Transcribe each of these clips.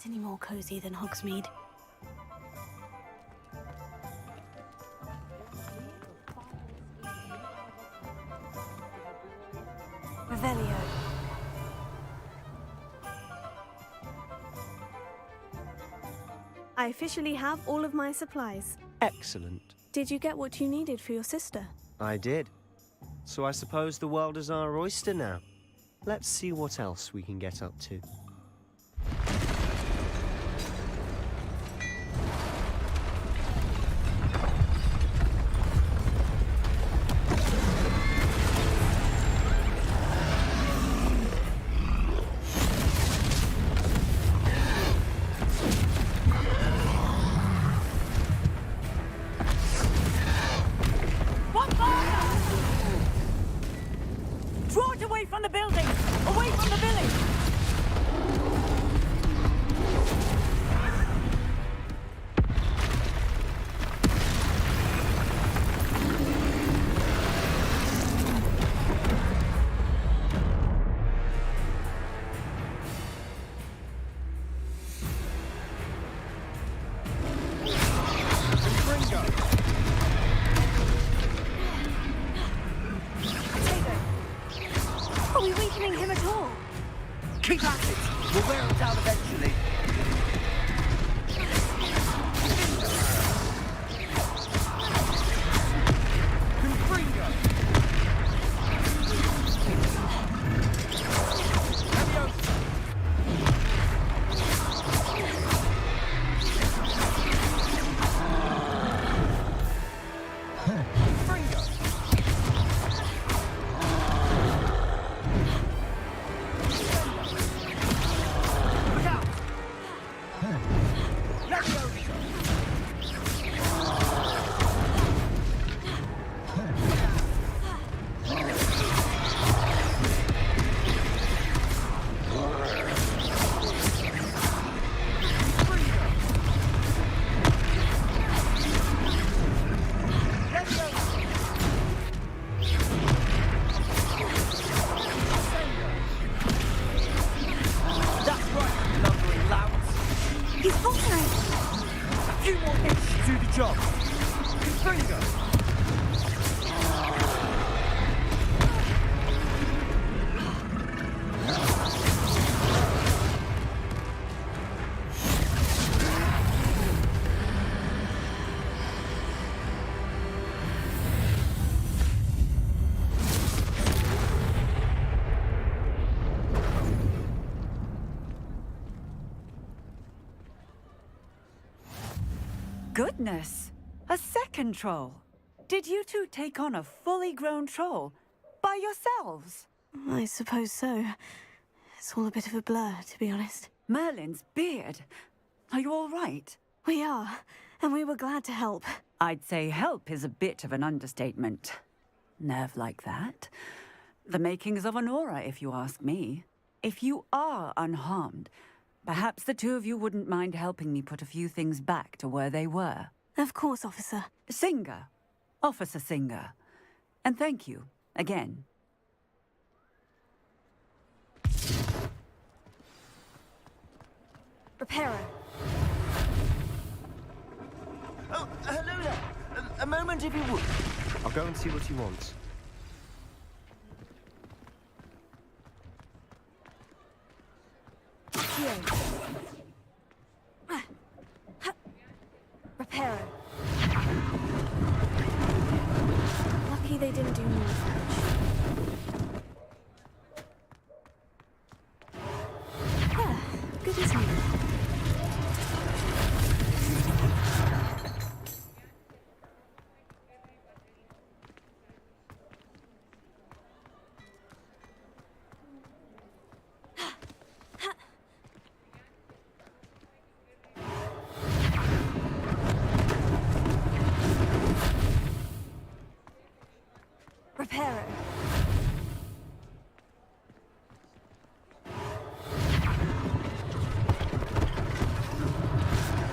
get any more cozy than Hogsmeade. Revelio. I officially have all of my supplies. Excellent. Did you get what you needed for your sister? I did. So I suppose the world is our oyster now. Let's see what else we can get up to. Draw it away from the building! Away from the village! Are we weakening him at all? Keep at it! We'll wear him down eventually. Confringo! Leviosa! Confringo! Look out! Leviosa! Confringo! Leviosa! That's right, you lumbering louts. He's faltering! A few more hits should do the job. Confringo! Goodness! A second troll! Did you two take on a fully grown troll? By yourselves? I suppose so. It's all a bit of a blur, to be honest. Merlin's beard. Are you all right? We are, and we were glad to help. I'd say help is a bit of an understatement. Nerve like that. The makings of an aura, if you ask me. If you are unharmed, perhaps the two of you wouldn't mind helping me put a few things back to where they were. Of course, officer. Singer. Officer Singer. And thank you, again. Reparo. Oh, hello there. A moment if you would. I'll go and see what he wants. Here. Reparo. Lucky they didn't do more damage. Ah, good as new. Reparo.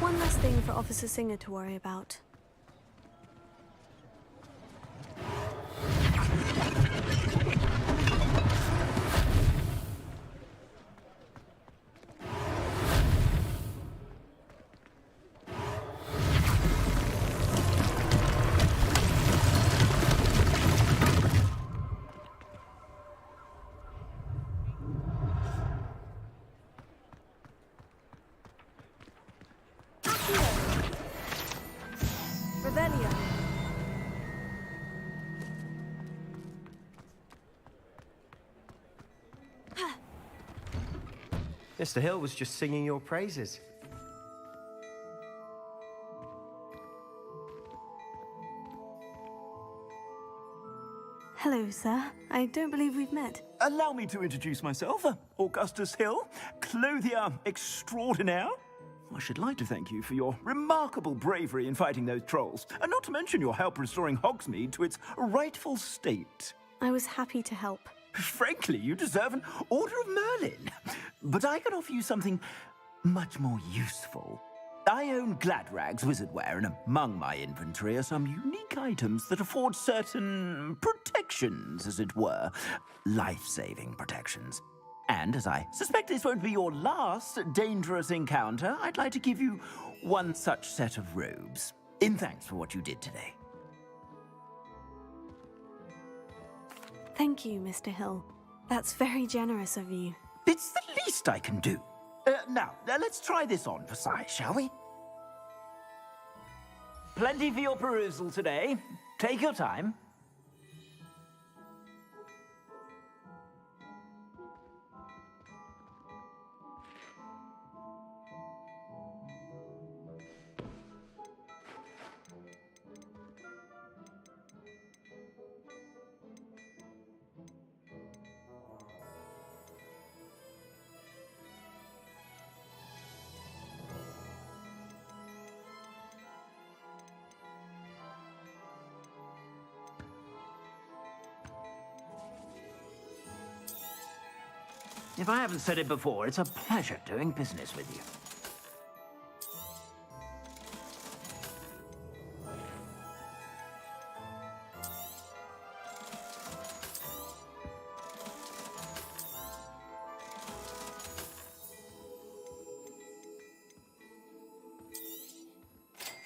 One less thing for Officer Singer to worry about. Revelio. Mr. Hill was just singing your praises. Hello, sir. I don't believe we've met. Allow me to introduce myself, Augustus Hill, clothier extraordinaire. I should like to thank you for your remarkable bravery in fighting those trolls, and not to mention your help restoring Hogsmeade to its rightful state. I was happy to help. Frankly, you deserve an Order of Merlin. But I can offer you something much more useful. I own Gladrag's wizardware, and among my inventory are some unique items that afford certain protections, as it were. Life-saving protections. And as I suspect this won't be your last dangerous encounter, I'd like to give you one such set of robes, in thanks for what you did today. Thank you, Mr. Hill. That's very generous of you. It's the least I can do. Now, let's try this on for size, shall we? Plenty for your perusal today. Take your time. If I haven't said it before, it's a pleasure doing business with you.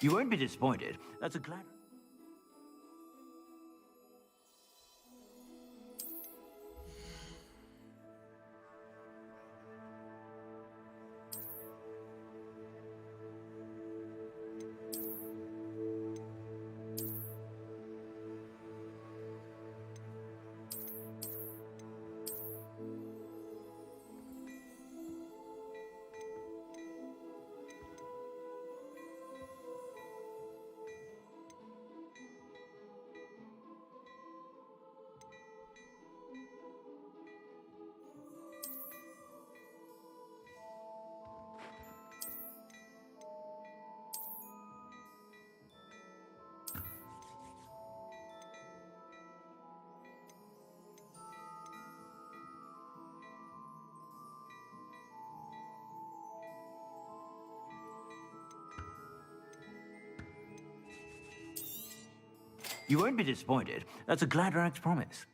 You won't be disappointed. That's a glad... You won't be disappointed. That's a Gladrag's promise.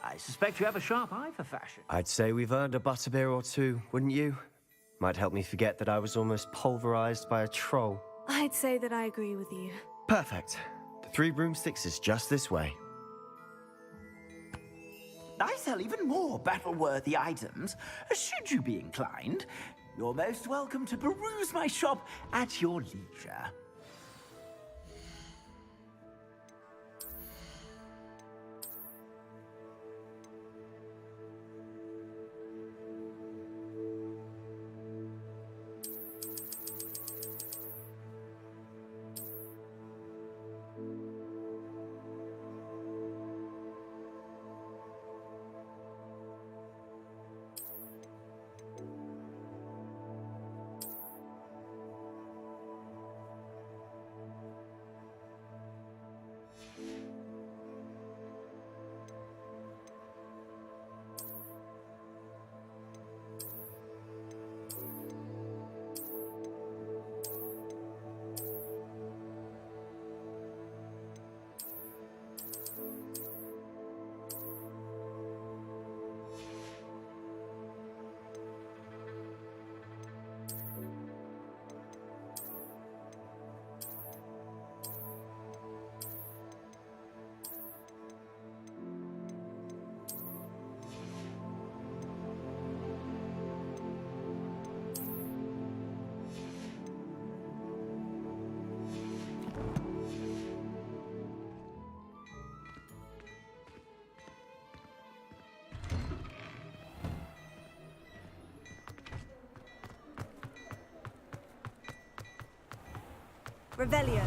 I suspect you have a sharp eye for fashion. I'd say we've earned a butterbeer or two, wouldn't you? Might help me forget that I was almost pulverized by a troll. I'd say that I agree with you. Perfect. The Three Broomsticks is just this way. I sell even more battle-worthy items. Should you be inclined, you're most welcome to peruse my shop at your leisure. Revelio.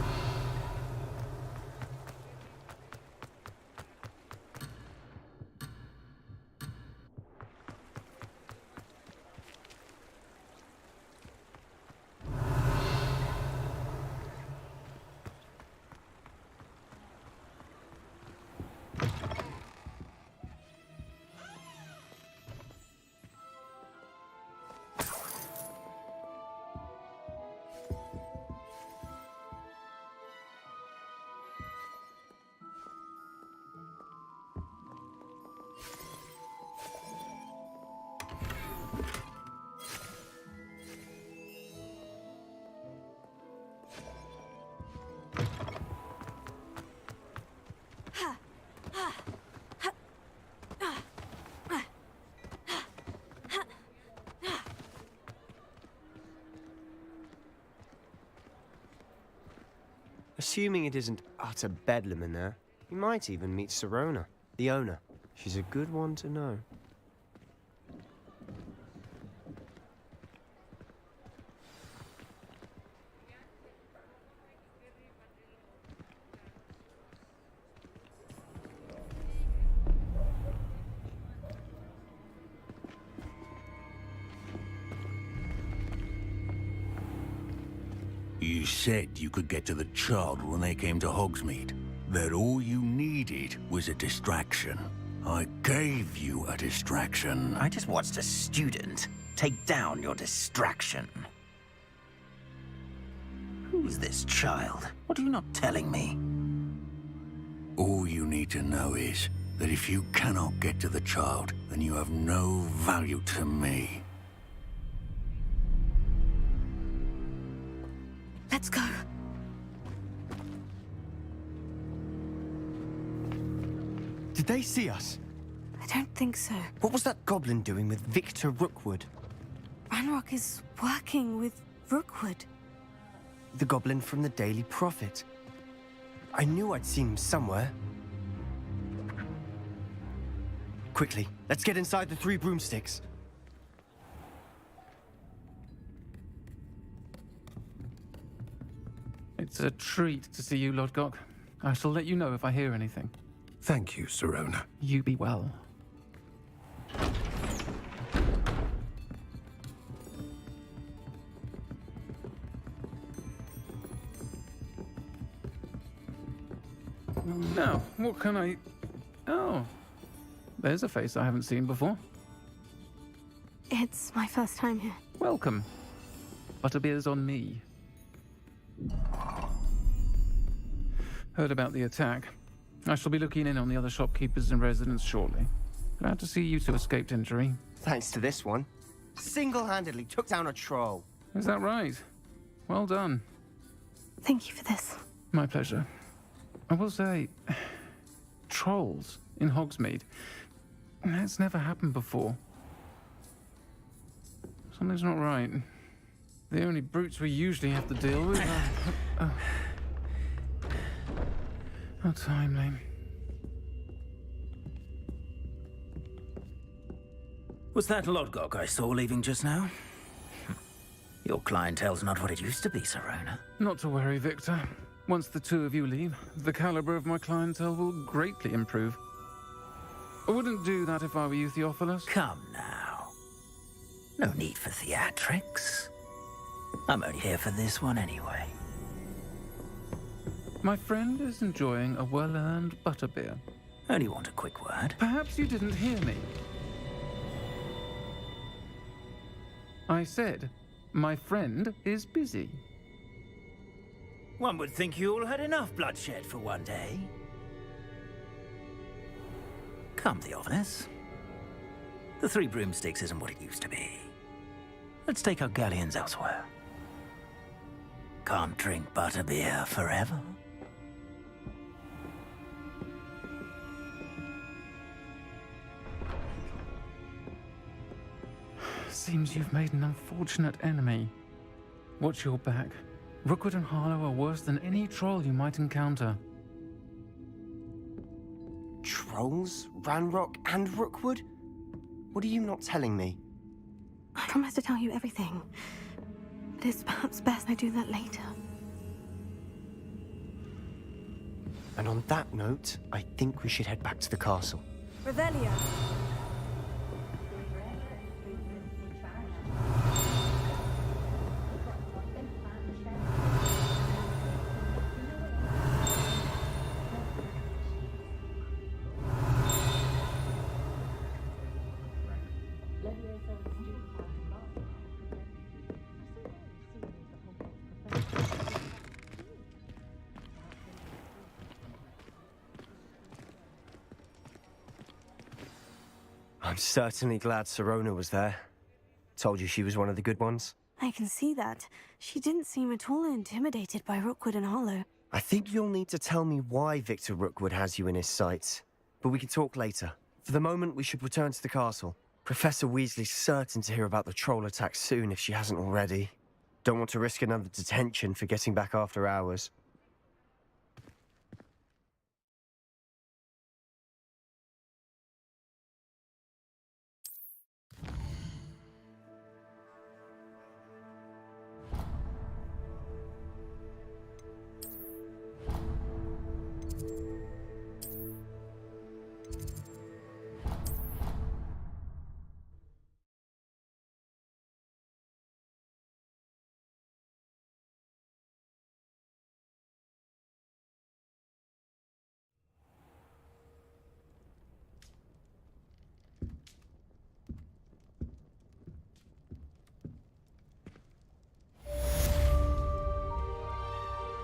Assuming it isn't utter bedlam in there, you might even meet Sirona, the owner. She's a good one to know. You said you could get to the child when they came to Hogsmeade. That all you needed was a distraction. I gave you a distraction. I just watched a student take down your distraction. Who's this child? What are you not telling me? All you need to know is that if you cannot get to the child, then you have no value to me. Let's go. Did they see us? I don't think so. What was that goblin doing with Victor Rookwood? Ranrock is working with Rookwood. The goblin from the Daily Prophet. I knew I'd seen him somewhere. Quickly, let's get inside the Three Broomsticks. It's a treat to see you, Lodgok. I shall let you know if I hear anything. Thank you, Sirona. You be well. Now, what can I... Oh, there's a face I haven't seen before. It's my first time here. Welcome. Butterbeer's on me. Heard about the attack. I shall be looking in on the other shopkeepers and residents shortly. Glad to see you two escaped injury. Thanks to this one. Single-handedly took down a troll. Is that right? Well done. Thank you for this. My pleasure. I will say, trolls in Hogsmeade. That's never happened before. Something's not right. The only brutes we usually have to deal with are... How timely. Was that Lodgok I saw leaving just now? Your clientele's not what it used to be, Sirona. Not to worry, Victor. Once the two of you leave, the caliber of my clientele will greatly improve. I wouldn't do that if I were you, Theophilus. Come now. No need for theatrics. I'm only here for this one anyway. My friend is enjoying a well-earned butterbeer. Only want a quick word. Perhaps you didn't hear me. I said, my friend is busy. One would think you all had enough bloodshed for one day. Come, Theophilus. The Three Broomsticks isn't what it used to be. Let's take our galleons elsewhere. Can't drink butterbeer forever. Seems you've made an unfortunate enemy. Watch your back. Rookwood and Harlow are worse than any troll you might encounter. Trolls? Ranrock and Rookwood? What are you not telling me? I promise to tell you everything. But it's perhaps best I do that later. And on that note, I think we should head back to the castle. Revelio. I'm certainly glad Sirona was there. Told you she was one of the good ones. I can see that. She didn't seem at all intimidated by Rookwood and Hollow. I think you'll need to tell me why Victor Rookwood has you in his sights. But we can talk later. For the moment, we should return to the castle. Professor Weasley's certain to hear about the troll attack soon if she hasn't already. Don't want to risk another detention for getting back after hours.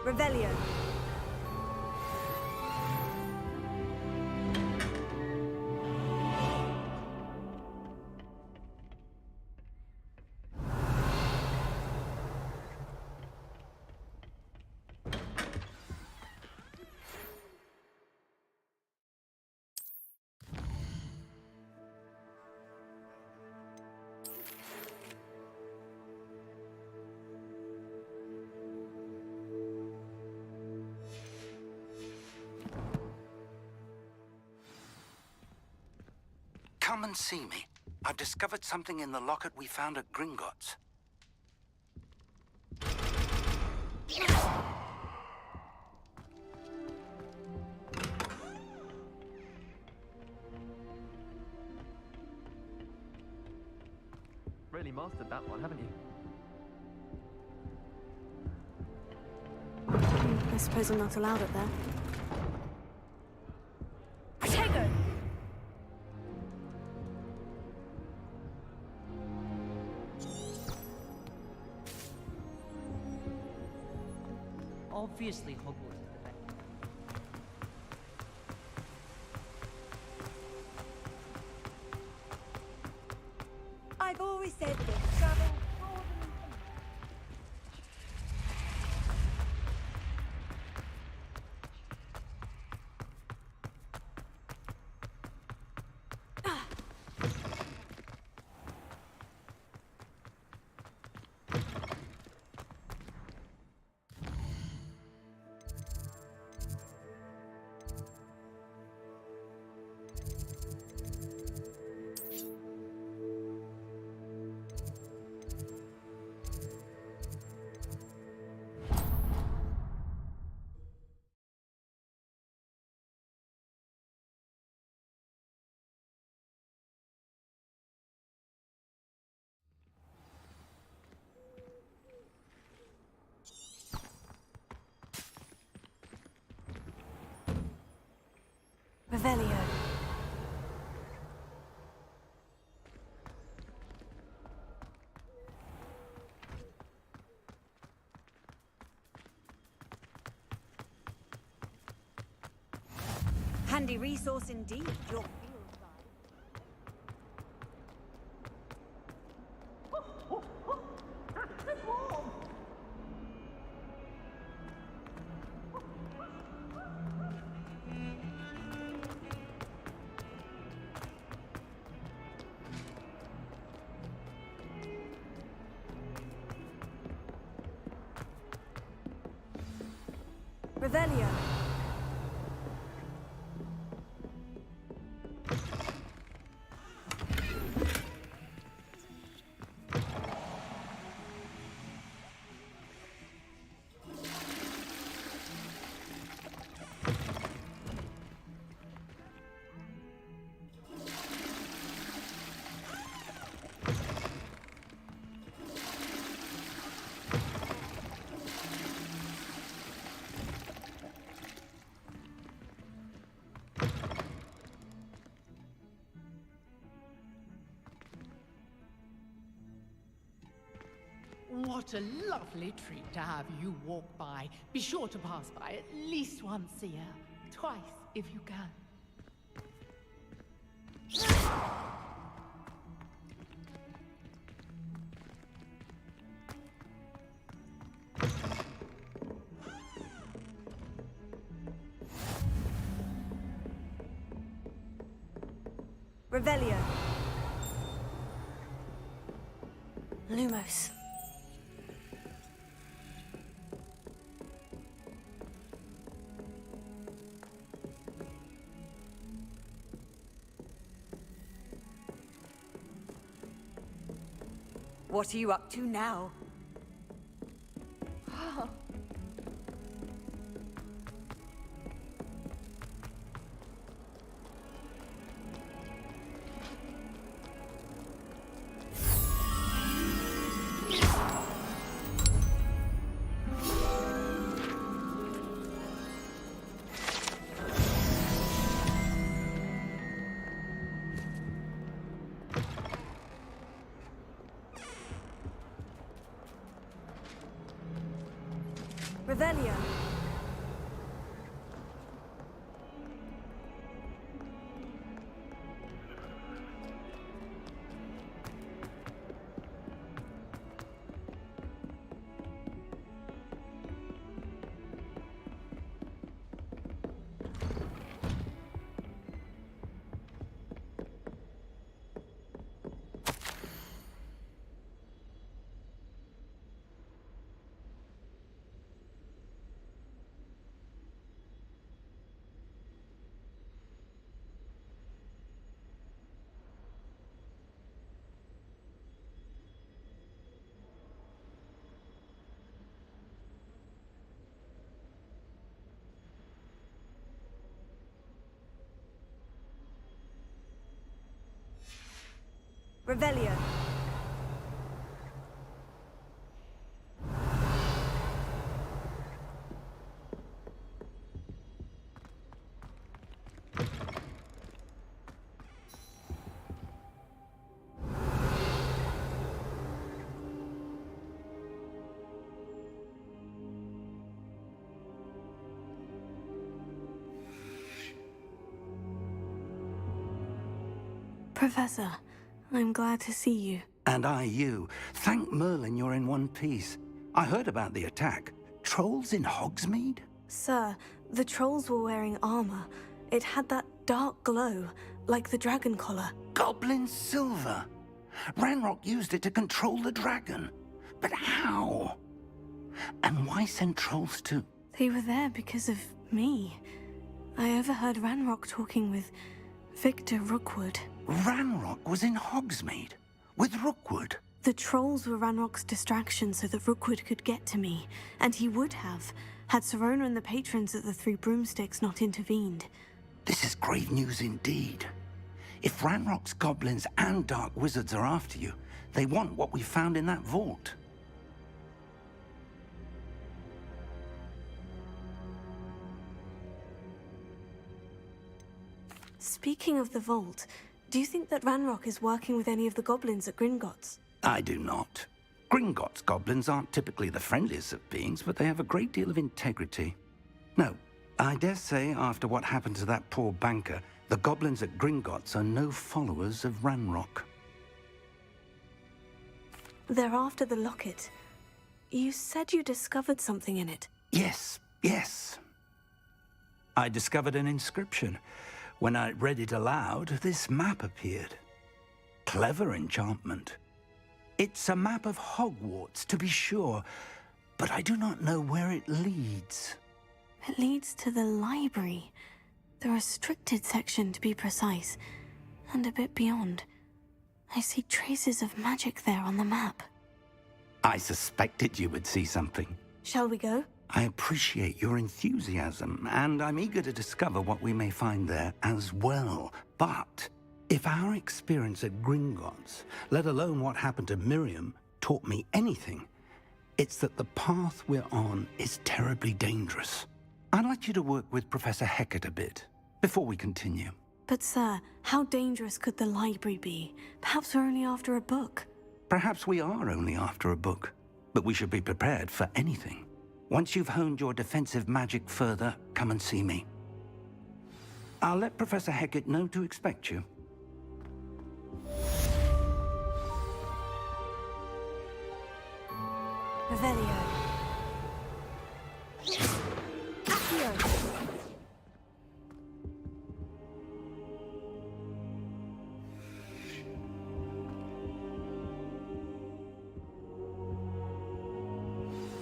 Revelio. Come and see me. I've discovered something in the locket we found at Gringotts. Really mastered that one, haven't you? I suppose I'm not allowed up there. Protego! Obviously, Hogwarts is the best. I've always said this. Travel broader than Revelio. handy resource indeed. Your Revelio. What a lovely treat to have you walk by. Be sure to pass by at least once a year. Twice, if you can. Revelio. Lumos. What are you up to now? Revelio. Revelio. Professor, I'm glad to see you. And I you. Thank Merlin you're in one piece. I heard about the attack. Trolls in Hogsmeade? Sir, the trolls were wearing armor. It had that dark glow, like the dragon collar. Goblin silver. Ranrock used it to control the dragon. But how? And why send trolls too? They were there because of me. I overheard Ranrock talking with Victor Rookwood. Ranrock was in Hogsmeade? With Rookwood? The trolls were Ranrock's distraction so that Rookwood could get to me. And he would have, had Sirona and the patrons at the Three Broomsticks not intervened. This is grave news indeed. If Ranrock's goblins and dark wizards are after you, they want what we found in that vault. Speaking of the vault, do you think that Ranrock is working with any of the goblins at Gringotts? I do not. Gringotts goblins aren't typically the friendliest of beings, but they have a great deal of integrity. No, I dare say after what happened to that poor banker, the goblins at Gringotts are no followers of Ranrock. They're after the locket. You said you discovered something in it. Yes. I discovered an inscription. When I read it aloud, this map appeared. Clever enchantment. It's a map of Hogwarts, to be sure, but I do not know where it leads. It leads to the library. The restricted section, to be precise, and a bit beyond. I see traces of magic there on the map. I suspected you would see something. Shall we go? I appreciate your enthusiasm, and I'm eager to discover what we may find there as well. But if our experience at Gringotts, let alone what happened to Miriam, taught me anything, it's that the path we're on is terribly dangerous. I'd like you to work with Professor Hecat a bit before we continue. But sir, how dangerous could the library be? Perhaps we're only after a book. Perhaps we are only after a book. but we should be prepared for anything. Once you've honed your defensive magic further, come and see me. I'll let Professor Hecat know to expect you. Revelio. Accio.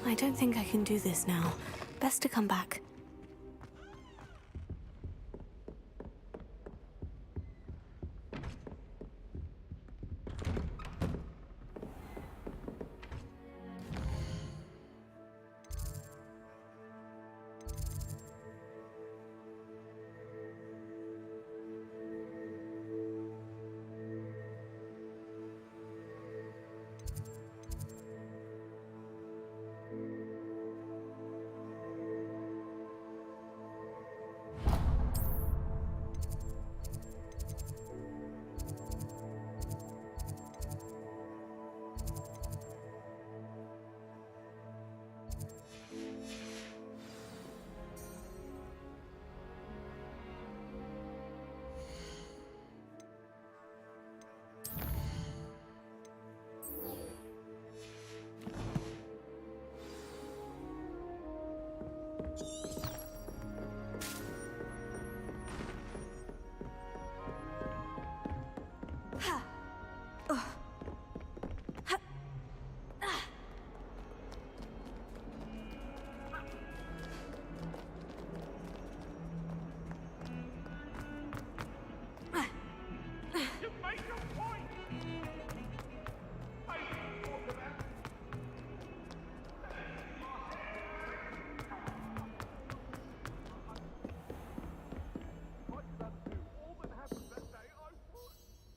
I don't think I can do this now. Best to come back.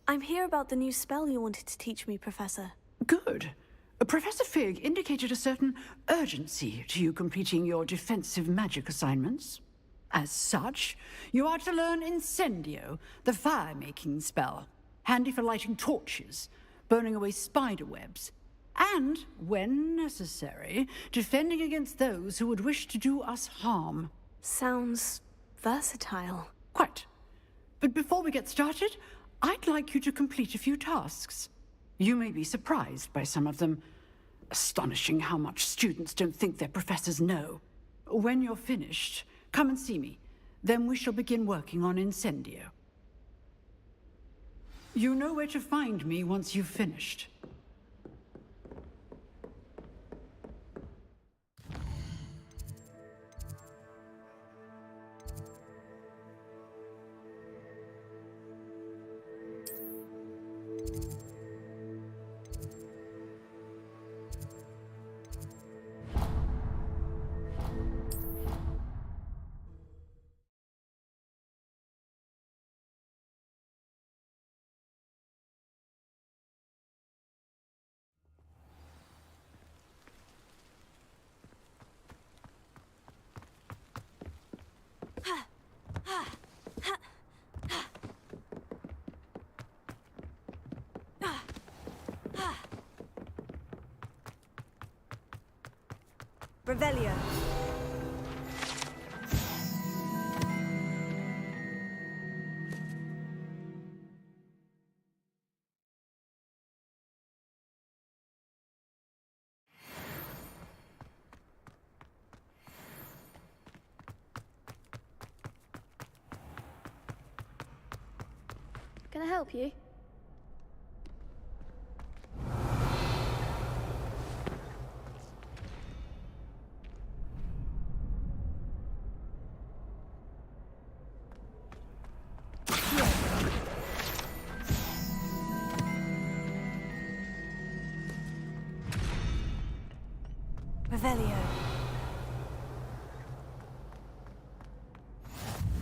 I'm here about the new spell you wanted to teach me, Professor. Good. Professor Fig indicated a certain urgency to you completing your defensive magic assignments. As such, you are to learn Incendio, the fire-making spell, handy for lighting torches, burning away spider webs, and, when necessary, defending against those who would wish to do us harm. Sounds versatile. Quite. But before we get started, I'd like you to complete a few tasks. You may be surprised by some of them. Astonishing how much students don't think their professors know. When you're finished, come and see me. Then we shall begin working on Incendio. You know where to find me once you've finished. Revelio. Can I help you? Revelio.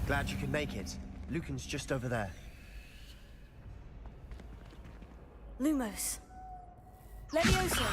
Glad you could make it. Lucan's just over there. Lumos. Levioso.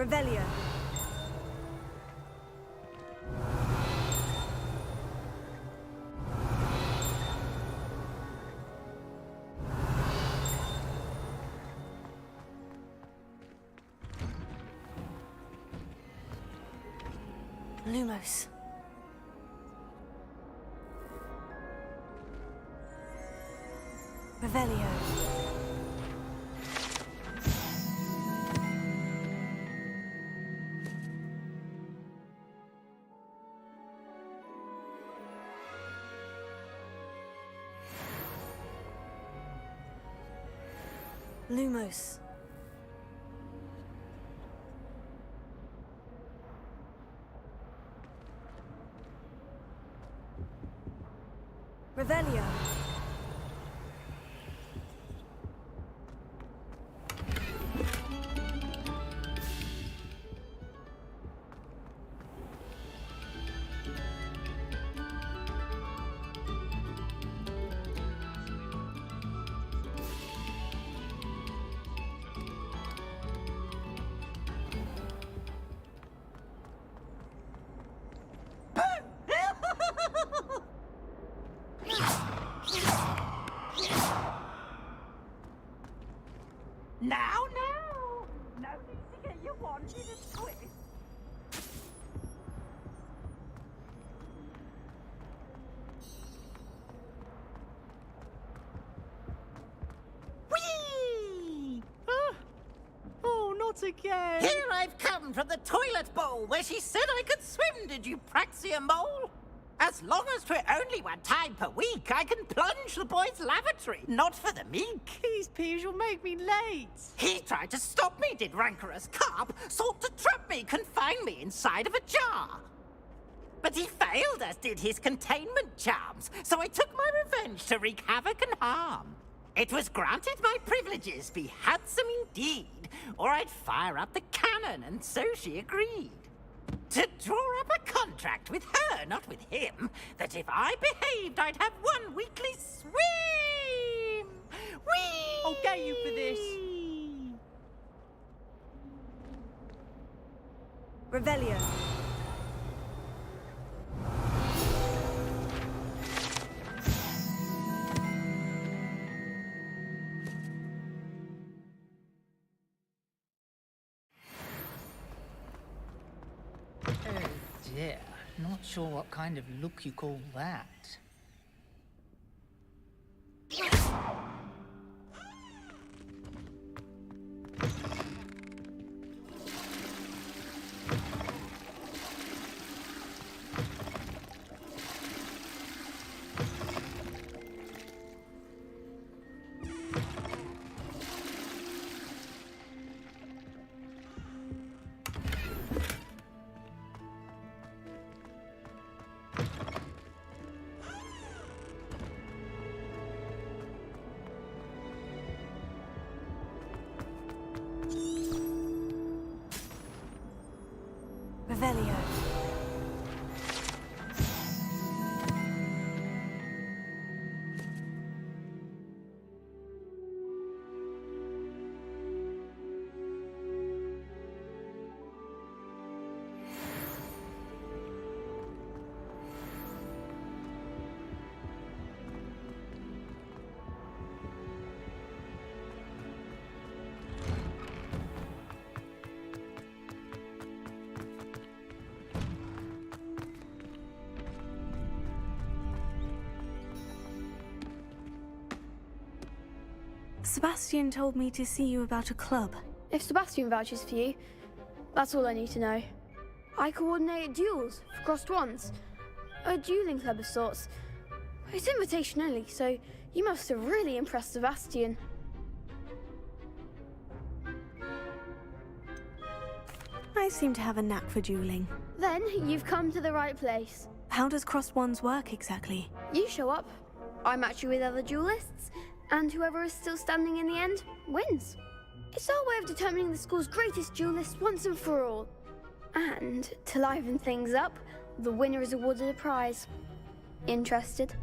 Revelio. Lumos. Revelio. Lumos. Revelio. Now, no need to get your wand in a twist. Whee! Oh, not again! Here I've come from the toilet bowl where she said I could swim, did you Praxia mole? As long as 'twere only one time per week, I can plunge the boy's lavatory, not for the meek. These peeves will make me late. He tried to stop me, did rancorous carp, sought to trap me, confine me inside of a jar. But he failed, as did his containment charms, so I took my revenge to wreak havoc and harm. It was granted my privileges be handsome indeed, or I'd fire up the cannon, and so she agreed. To draw up a contract with her, not with him, that if I behaved, I'd have one weekly swim! Whee! I'll get you for this. Revelio. Oh dear, not sure what kind of look you call that. Revelio. Sebastian told me to see you about a club. If Sebastian vouches for you, that's all I need to know. I coordinate duels for crossed wands. A dueling club of sorts. It's invitation only, so you must have really impressed Sebastian. I seem to have a knack for dueling. Then you've come to the right place. How does crossed wands work exactly? You show up, I match you with other duelists, and whoever is still standing in the end wins. It's our way of determining the school's greatest duelist once and for all. And to liven things up, the winner is awarded a prize. Interested?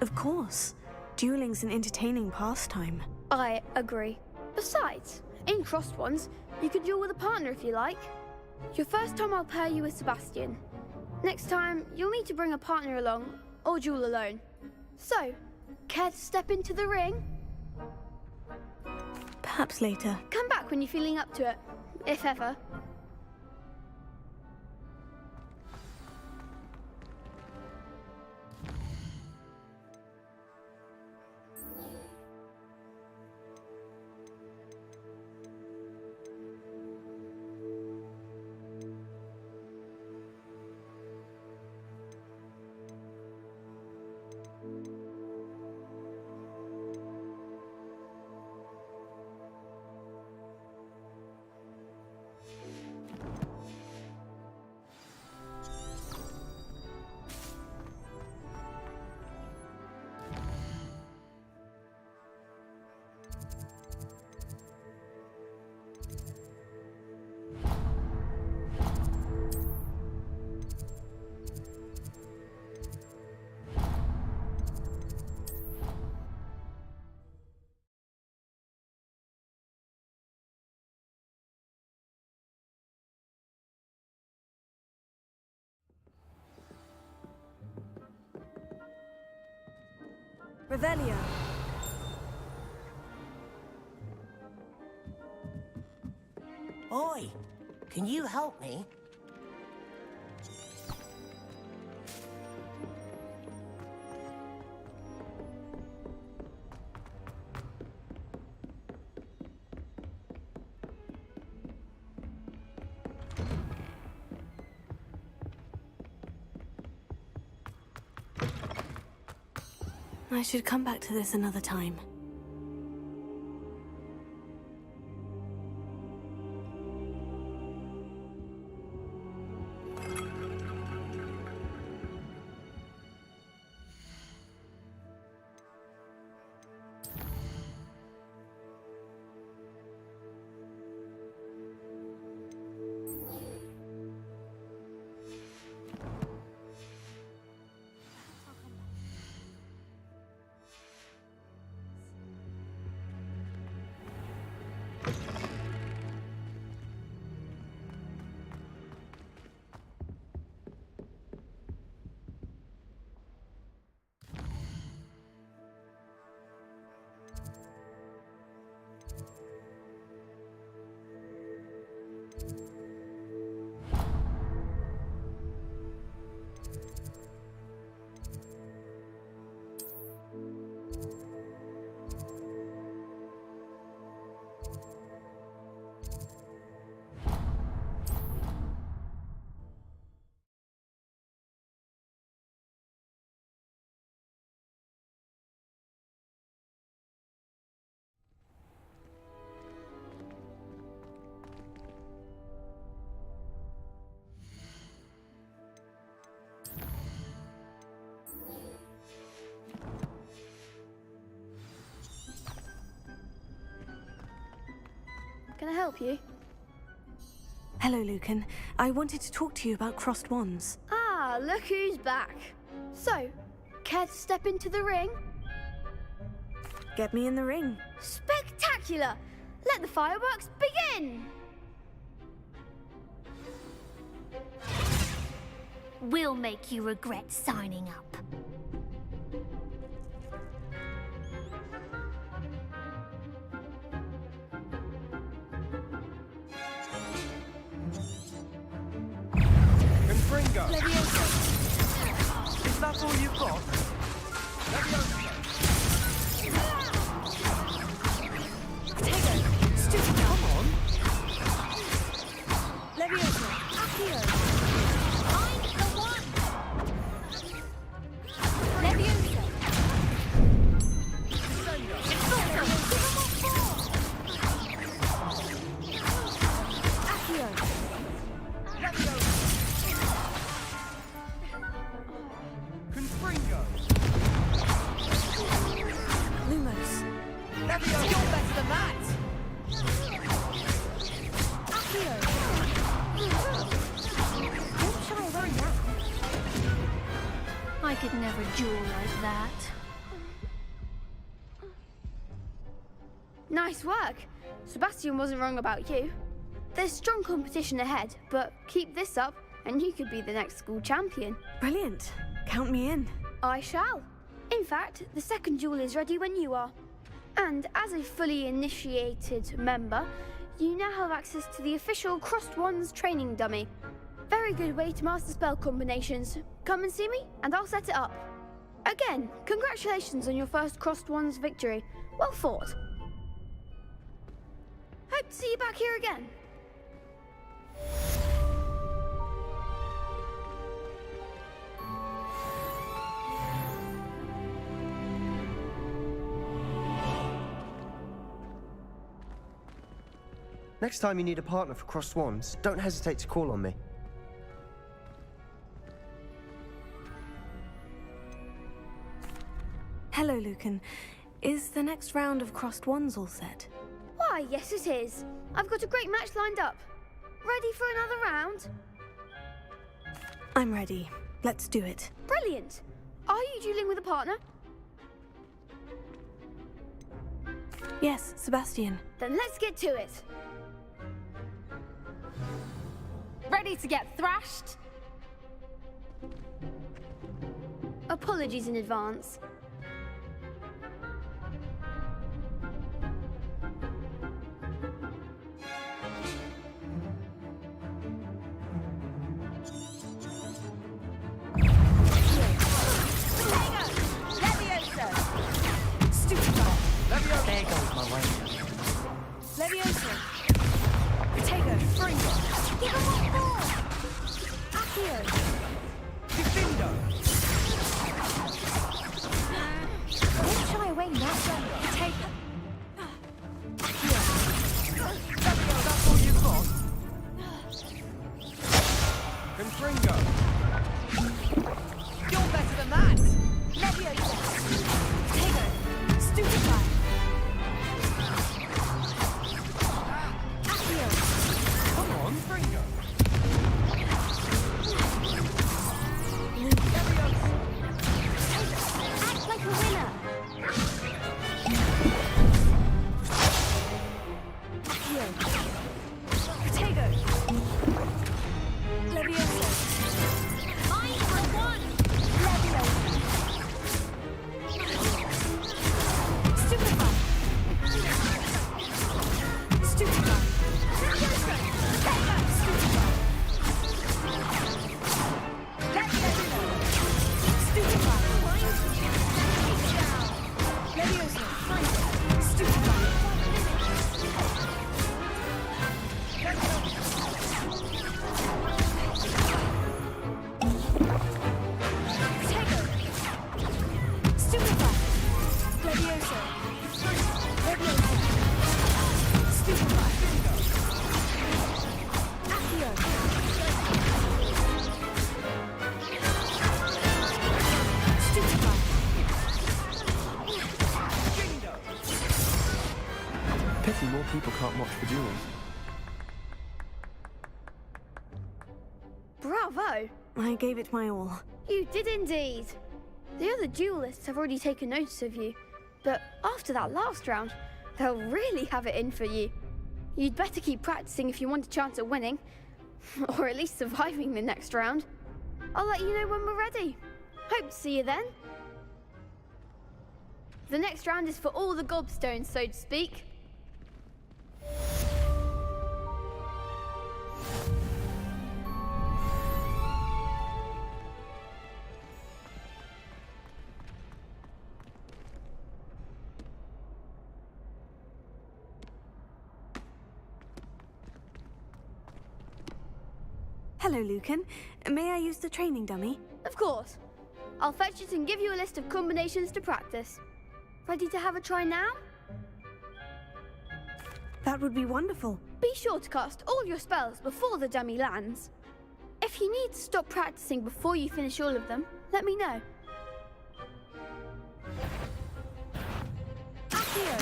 Of course. Dueling's an entertaining pastime. I agree. Besides, in crossed ones, you can duel with a partner if you like. Your first time I'll pair you with Sebastian. Next time, you'll need to bring a partner along, or duel alone. So, care to step into the ring? Perhaps later. Come back when you're feeling up to it, if ever. Revelio. Oi, can you help me? I should come back to this another time. Can I help you? Hello, Lucan. I wanted to talk to you about crossed wands. Ah, look who's back. So, care to step into the ring? Get me in the ring. Spectacular! Let the fireworks begin! We'll make you regret signing up. Confringo! Is that all you've got? Potato! Stupid, come on! Leviosa! Accio! I'm the one! Leviosa! Accio! Confringo! Lumos! Leviosa! You're better than that! Accio! Don't shy away now. I could never duel like that. Nice work. Sebastian wasn't wrong about you. There's strong competition ahead, but keep this up and you could be the next school champion. Brilliant. Count me in. I shall. In fact, the second duel is ready when you are. And as a fully initiated member, you now have access to the official Crossed Wands training dummy. Very good way to master spell combinations. Come and see me, and I'll set it up. Again, congratulations on your first Crossed Wands victory. Well fought. Hope to see you back here again. Next time you need a partner for Crossed Wands, don't hesitate to call on me. Hello, Lucan. Is the next round of Crossed Wands all set? Why, yes it is. I've got a great match lined up. Ready for another round? I'm ready. Let's do it. Brilliant. Are you dueling with a partner? Yes, Sebastian. Then let's get to it. Ready to get thrashed? Apologies in advance. There goes my way. Leviosa. Potato. Fringo. Give him one more. Accio. Defendo. Let's try away now. Potato. Levio, that's all you've got. Confringo. You're better than that. Leviosa. Potato. Stupefy. Accio. Come on, Fringo. Act like a winner. Accio. Potato. Leviosa. Mind the one! Leviosa. Stupefy. Stupefy. Leviosa. Potato. Stupefy. Leviosa. Stupefy. Leviosa. Stupefy. Potato. Stupefy. Leviosa. Leviosa. Stupefy. Accio. Stupefy. Pity more people can't watch the duels. Bravo. I gave it my all. You did indeed. The other duelists have already taken notice of you, but after that last round, they'll really have it in for you. You'd better keep practicing if you want a chance at winning, or at least surviving the next round. I'll let you know when we're ready. Hope to see you then. The next round is for all the gobstones, so to speak. Hello, Lucan. May I use the training dummy? Of course. I'll fetch it and give you a list of combinations to practice. Ready to have a try now? That would be wonderful. Be sure to cast all your spells before the dummy lands. If you need to stop practicing before you finish all of them, let me know. Accio.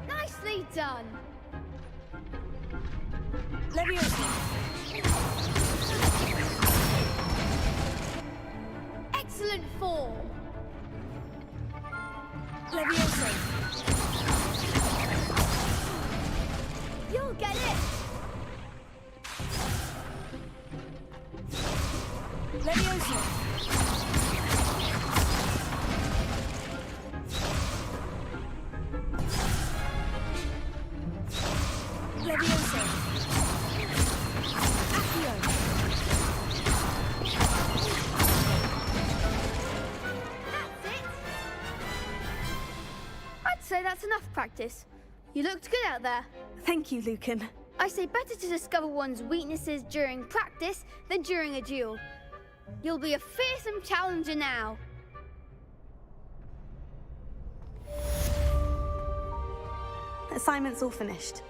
Nicely done. Leviosa. Excellent form. Levioso. Accio. I'd say that's enough practice. You looked good out there. Thank you, Lucan. I say better to discover one's weaknesses during practice than during a duel. You'll be a fearsome challenger now. Assignment's all finished.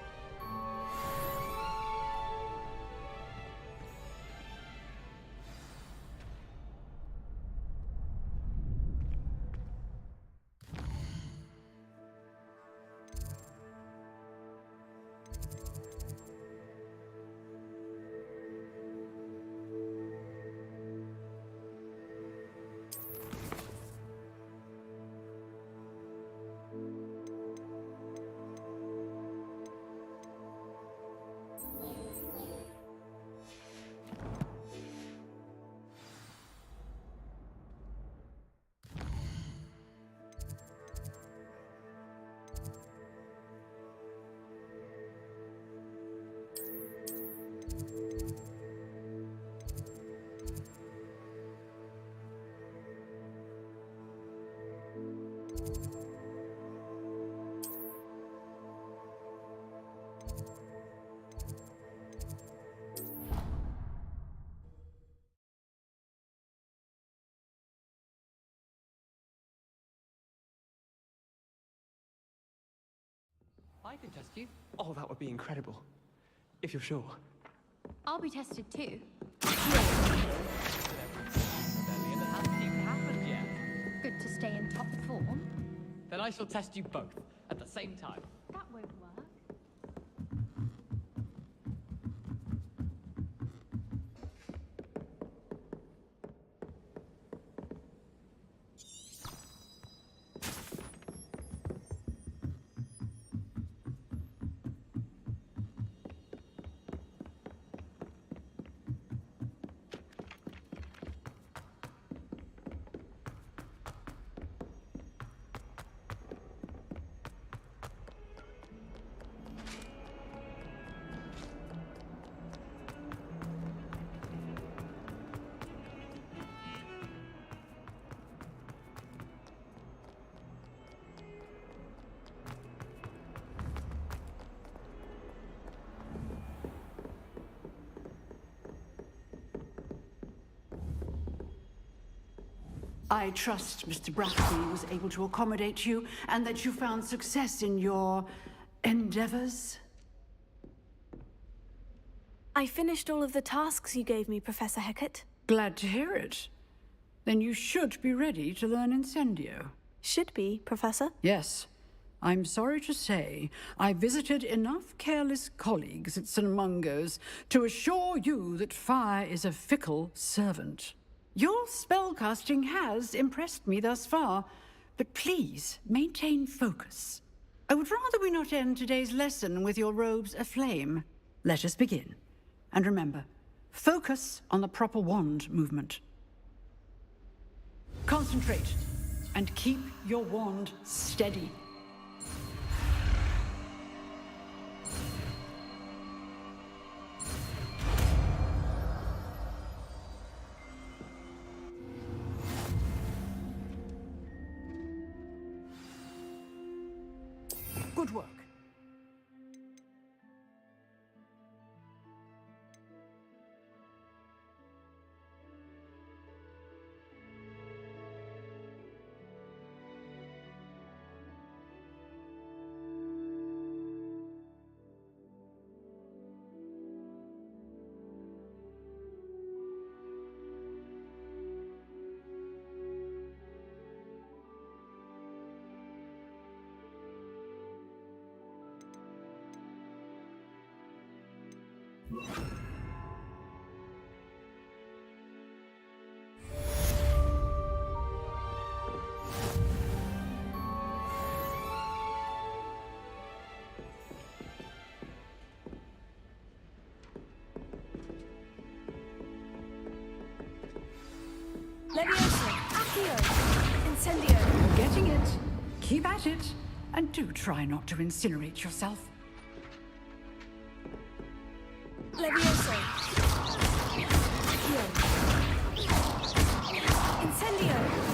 I can test you. Oh, that would be incredible. If you're sure. I'll be tested too. Good to stay in top form. Then I shall test you both at the same time. That won't work. I trust Mr. Brackley was able to accommodate you and that you found success in your endeavors. I finished all of the tasks you gave me, Professor Hecat. Glad to hear it. Then you should be ready to learn Incendio. Should be, Professor? Yes. I'm sorry to say, I visited enough careless colleagues at St. Mungo's to assure you that fire is a fickle servant. Your spellcasting has impressed me thus far, but please maintain focus. I would rather we not end today's lesson with your robes aflame. Let us begin. And remember, focus on the proper wand movement. Concentrate and keep your wand steady. Good work. Incendio! You're getting it. Keep at it. And do try not to incinerate yourself. Levioso! Accio! Incendio!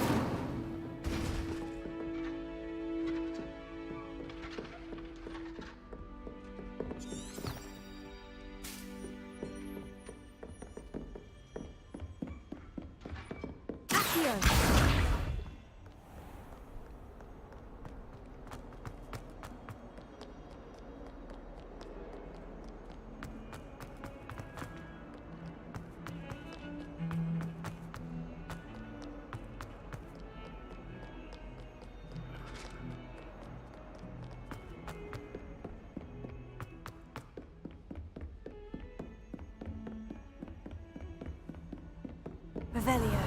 Revelio.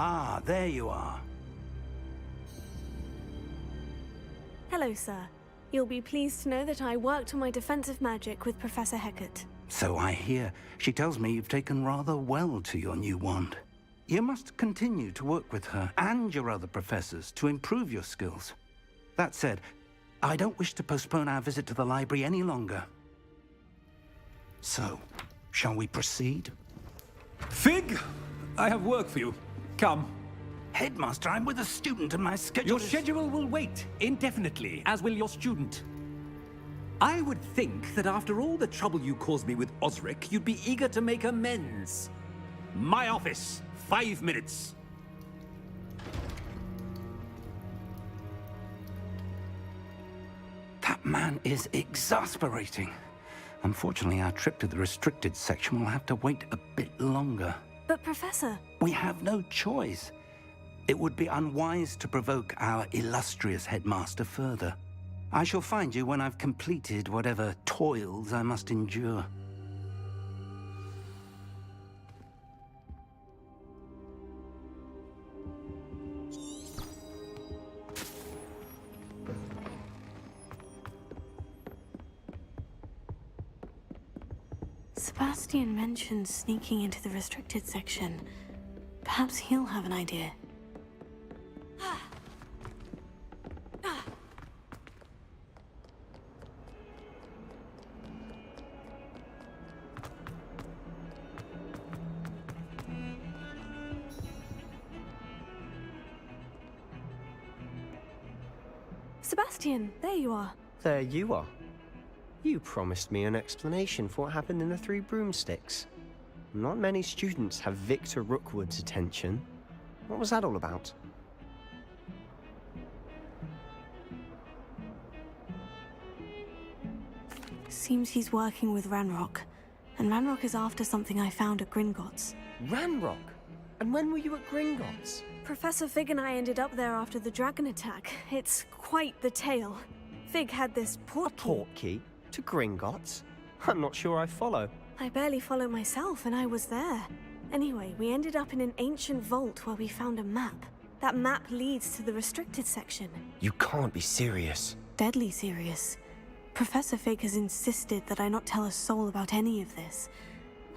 Ah, there you are. Hello, sir. You'll be pleased to know that I worked on my defensive magic with Professor Hecat. So I hear. She tells me you've taken rather well to your new wand. You must continue to work with her and your other professors to improve your skills. That said, I don't wish to postpone our visit to the library any longer. So, shall we proceed? Fig! I have work for you. Come. Headmaster, I'm with a student and my schedule Your schedule will wait indefinitely, as will your student. I would think that after all the trouble you caused me with Osric, you'd be eager to make amends. My office, 5 minutes. That man is exasperating. Unfortunately, our trip to the restricted section will have to wait a bit longer. But, Professor... We have no choice. It would be unwise to provoke our illustrious headmaster further. I shall find you when I've completed whatever toils I must endure. Sebastian mentioned sneaking into the restricted section. Perhaps he'll have an idea. Sebastian, there you are. There you are. You promised me an explanation for what happened in the Three Broomsticks. Not many students have Victor Rookwood's attention. What was that all about? Seems he's working with Ranrock. And Ranrock is after something I found at Gringotts. Ranrock? And when were you at Gringotts? Professor Fig and I ended up there after the dragon attack. It's quite the tale. Fig had this portkey to Gringotts? I'm not sure I follow. I barely follow myself, and I was there. Anyway, we ended up in an ancient vault where we found a map. That map leads to the restricted section. You can't be serious. Deadly serious. Professor Fig has insisted that I not tell a soul about any of this.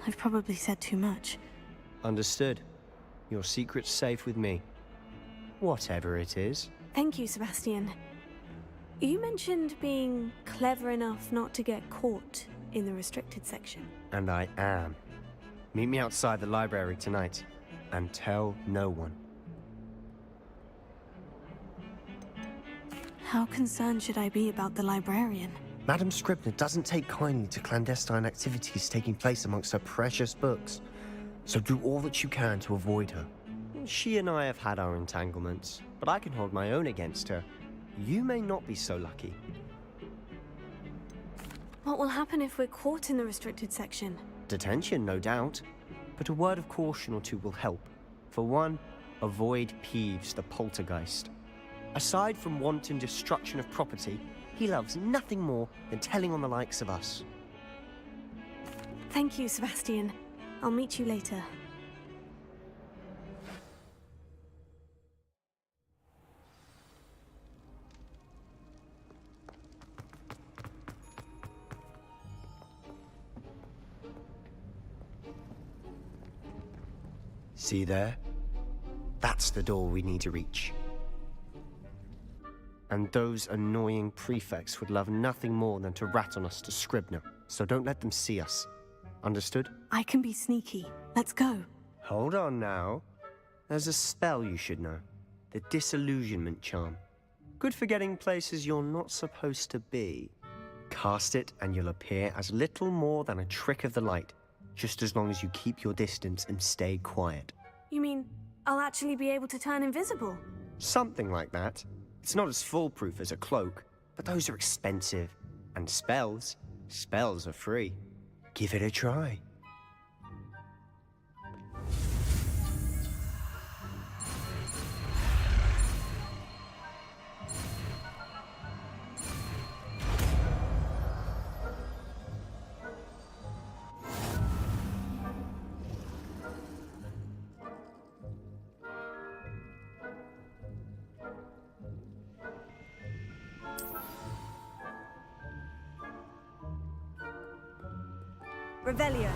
I've probably said too much. Understood. Your secret's safe with me. Whatever it is. Thank you, Sebastian. You mentioned being clever enough not to get caught in the restricted section. And I am. Meet me outside the library tonight. And tell no one. How concerned should I be about the librarian? Madam Scribner doesn't take kindly to clandestine activities taking place amongst her precious books. So do all that you can to avoid her. She and I have had our entanglements, but I can hold my own against her. You may not be so lucky. What will happen if we're caught in the restricted section? Detention, no doubt. But a word of caution or two will help. For one, avoid Peeves, the poltergeist. Aside from wanton destruction of property, he loves nothing more than telling on the likes of us. Thank you, Sebastian. I'll meet you later. See there? That's the door we need to reach. And those annoying prefects would love nothing more than to rat on us to Scribner, so don't let them see us. Understood? I can be sneaky. Let's go. Hold on now. There's a spell you should know. The Disillusionment Charm. Good for getting places you're not supposed to be. Cast it and you'll appear as little more than a trick of the light, just as long as you keep your distance and stay quiet. You mean I'll actually be able to turn invisible? Something like that. It's not as foolproof as a cloak, but those are expensive. And spells are free. Give it a try. Revelio.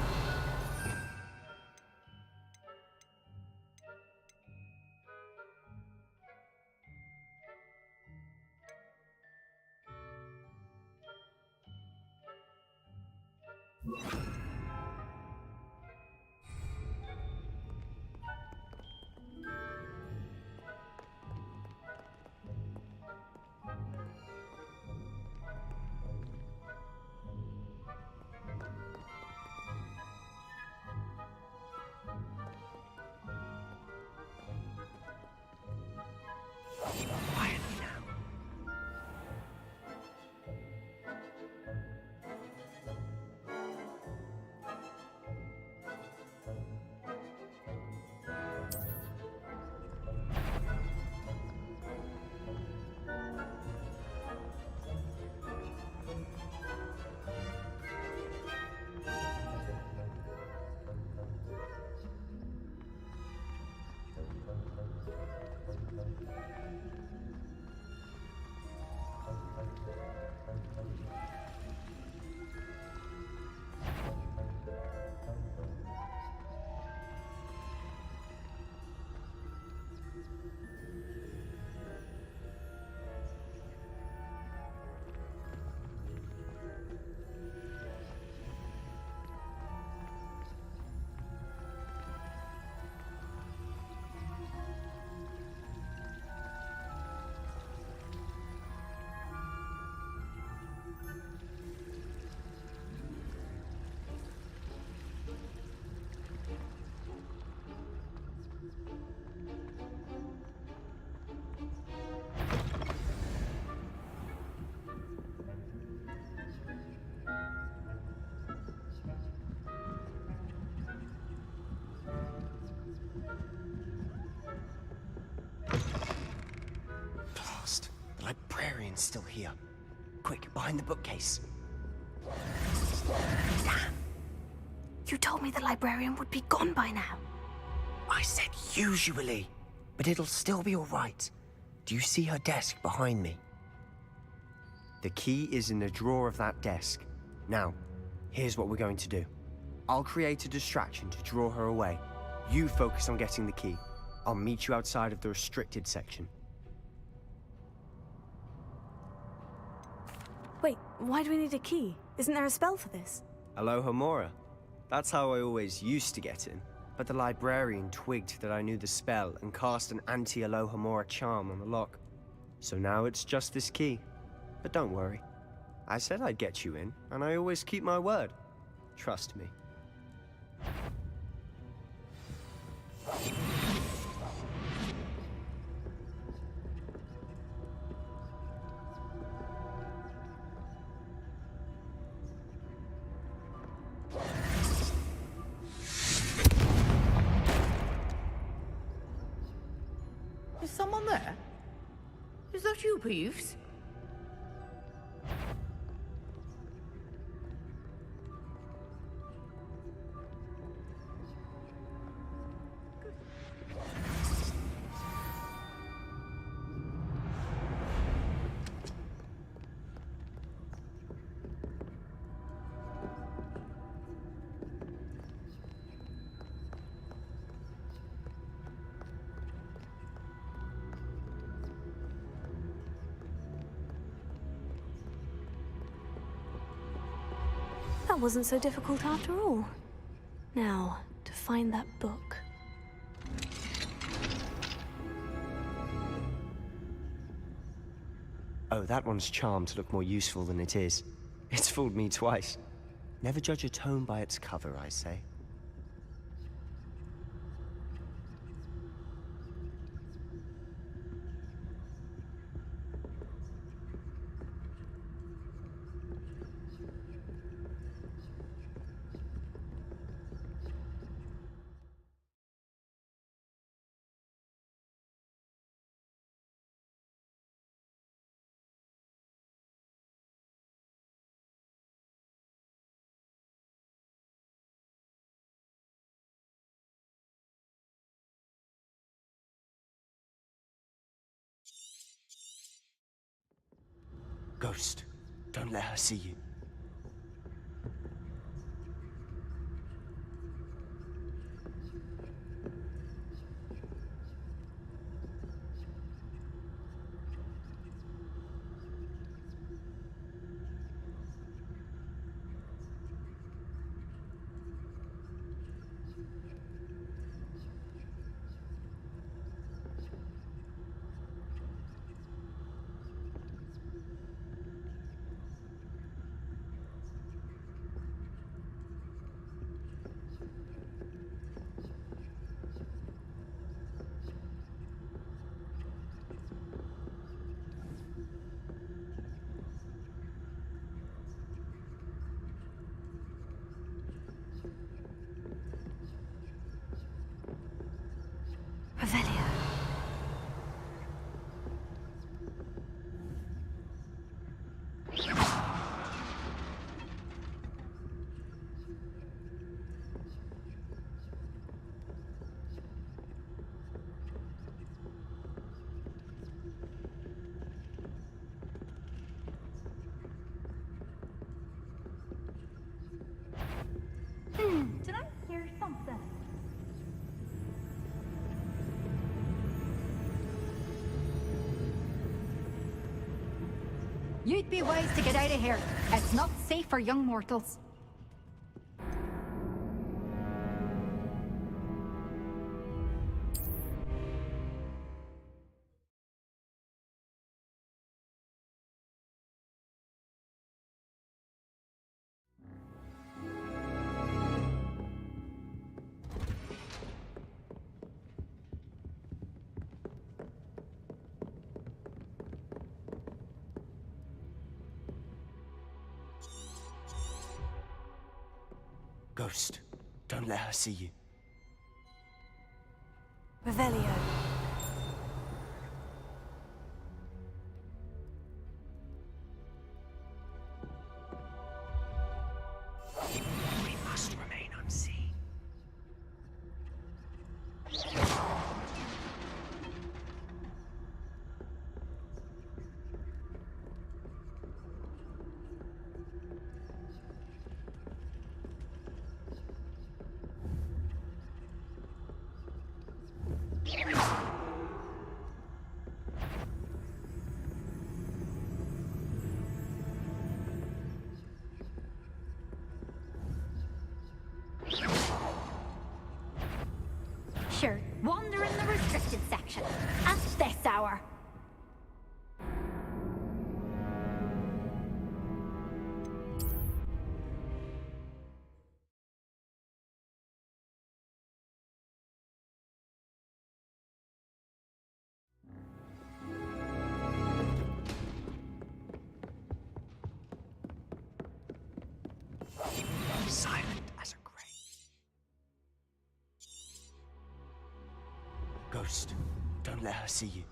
Blast. The librarian's still here. Quick, behind the bookcase. Damn. You told me the librarian would be gone by now. I said usually, but it'll still be all right. Do you see her desk behind me? The key is in the drawer of that desk. Now, here's what we're going to do. I'll create a distraction to draw her away. You focus on getting the key. I'll meet you outside of the restricted section. Wait, why do we need a key? Isn't there a spell for this? Alohomora. That's how I always used to get in. But the librarian twigged that I knew the spell and cast an anti-Alohomora charm on the lock. So now it's just this key. But don't worry. I said I'd get you in, and I always keep my word. Trust me. Is someone there? Is that you, Peeves? That wasn't so difficult after all. Now, to find that book. Oh, that one's charmed to look more useful than it is. It's fooled me twice. Never judge a tome by its cover, I say. Ghost, don't let her see you. Revelio. Did I hear something? You'd be wise to get out of here. It's not safe for young mortals. Ghost, don't let her see you. Revelio. We must remain unseen. Sure, wander in the restricted section. At this hour. Silent as a grave. Ghost, don't let her see you.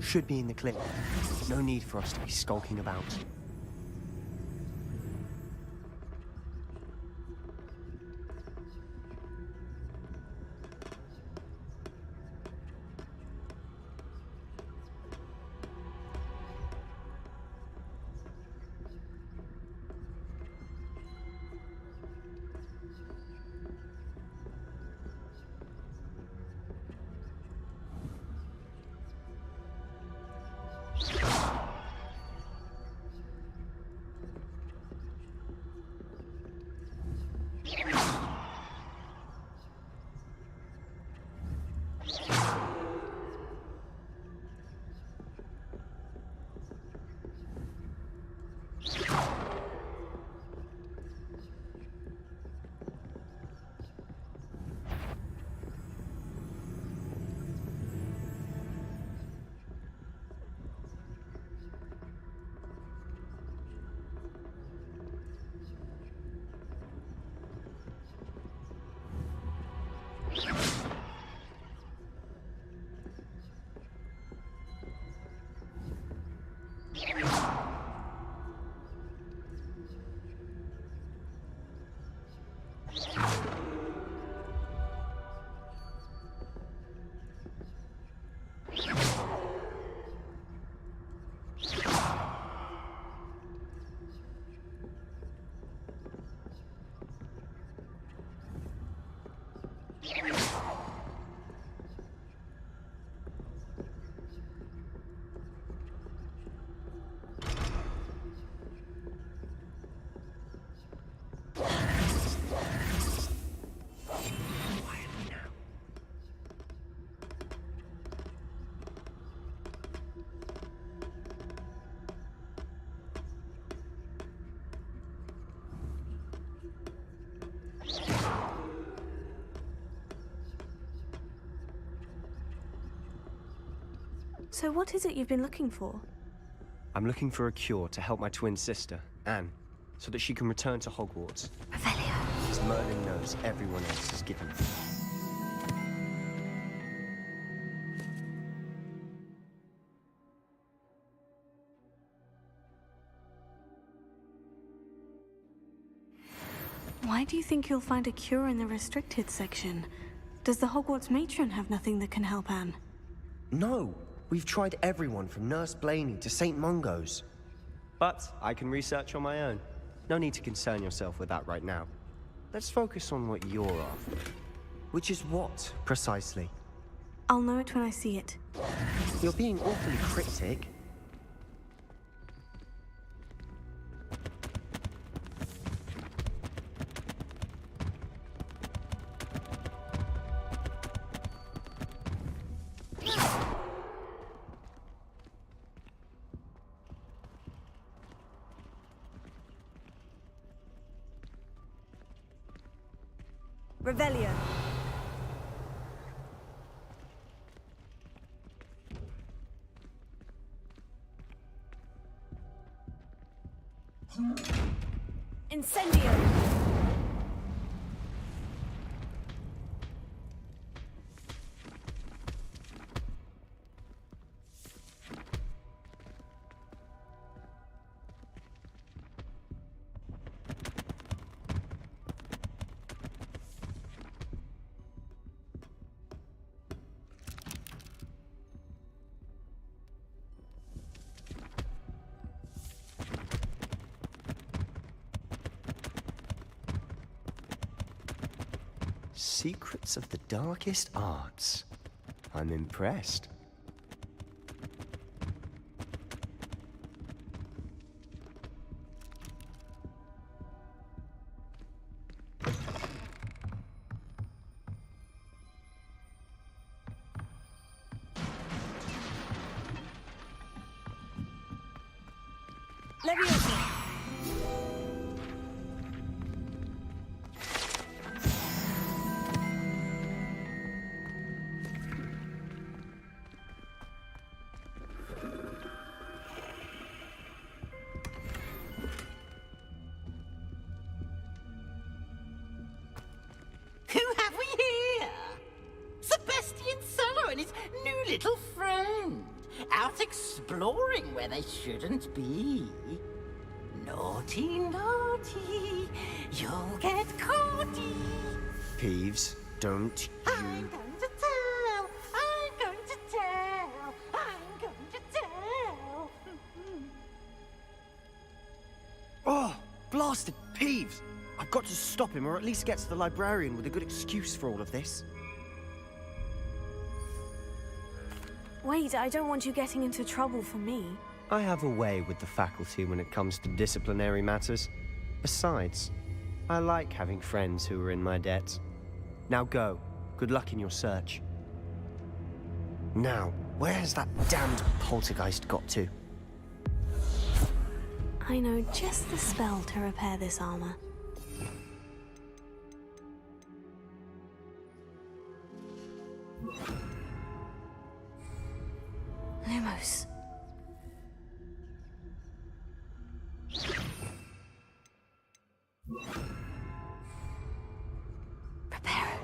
Should be in the clip. No need for us to be skulking about. So what is it you've been looking for? I'm looking for a cure to help my twin sister, Anne, so that she can return to Hogwarts. Revelio. As Merlin knows everyone else has given up. Why do you think you'll find a cure in the restricted section? Does the Hogwarts matron have nothing that can help Anne? No, we've tried everyone from Nurse Blaney to St. Mungo's. But I can research on my own. No need to concern yourself with that right now. Let's focus on what you're after. Which is what, precisely? I'll know it when I see it. You're being awfully cryptic. Revelio. Incendio. Secrets of the darkest arts. I'm impressed. Leviosa. Who have we here? Sebastian Sallow and his new little friend. Out exploring where they shouldn't be. Naughty, naughty, you'll get caughty. Peeves, don't I'm going to tell, I'm going to tell, I'm going to tell. Oh, blasted Peeves! I've got to stop him, or at least get to the librarian with a good excuse for all of this. Wait, I don't want you getting into trouble for me. I have a way with the faculty when it comes to disciplinary matters. Besides, I like having friends who are in my debt. Now go. Good luck in your search. Now, where has that damned poltergeist got to? I know just the spell to repair this armor. Lumos. Prepare.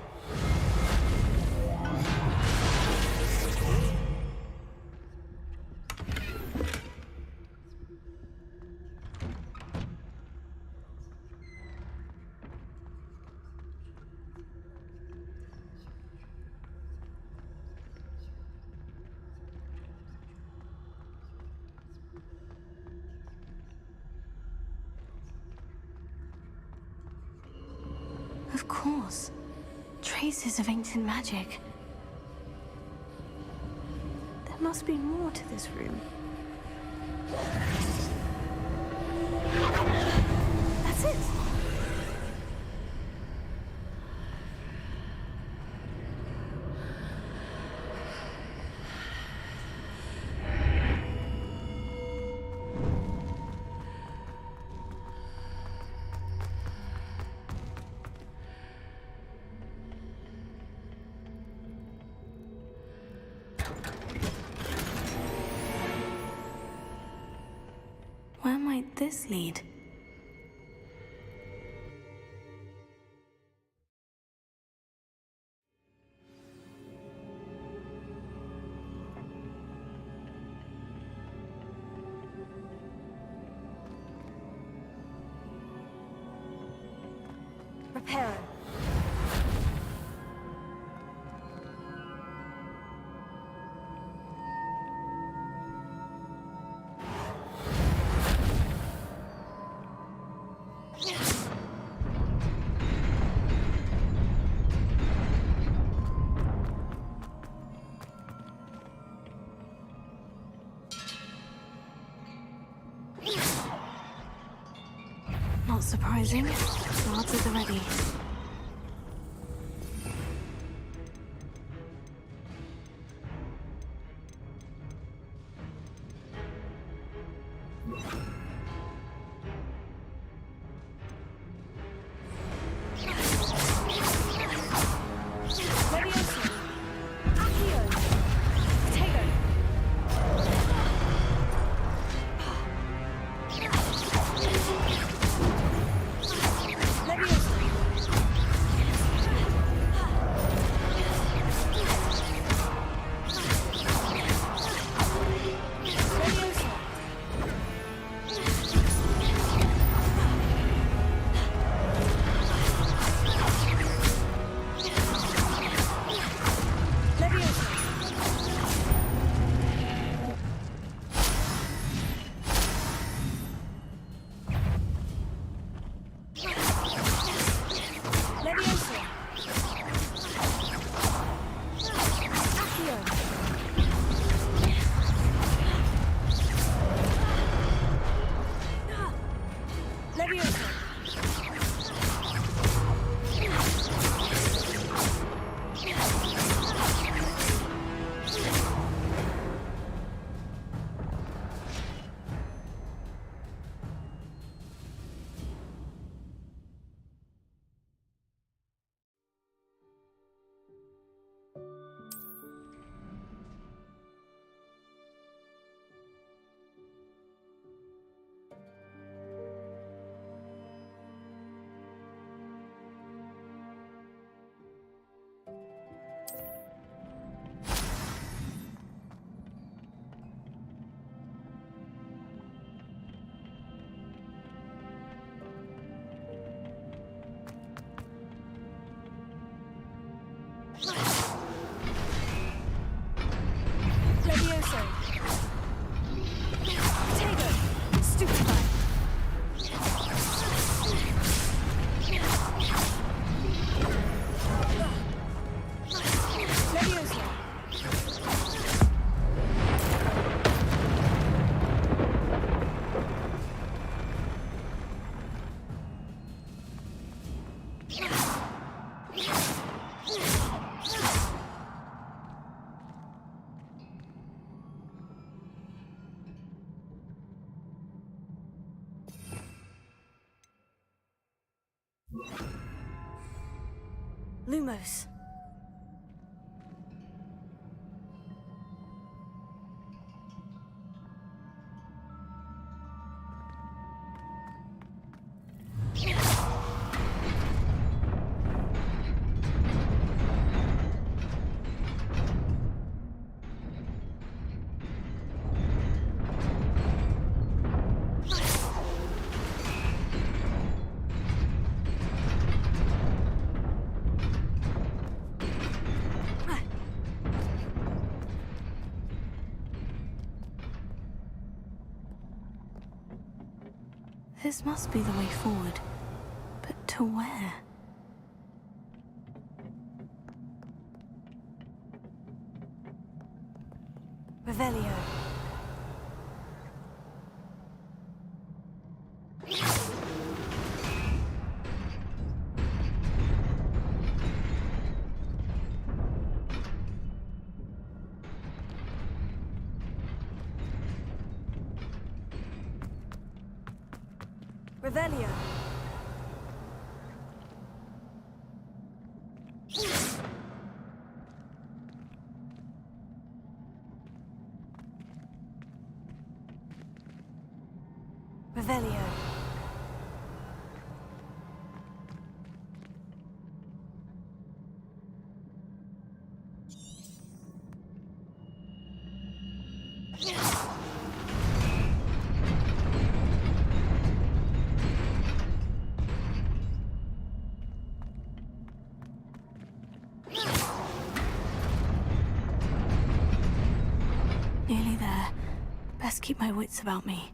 Of course. Traces of ancient magic. There must be more to this room. That's it! Where might this lead? Reparo. Not surprising. Guards at the ready. Lumos. This must be the way forward. But to where? Revelio. Revelio. Revelio. Nearly there. Best keep my wits about me.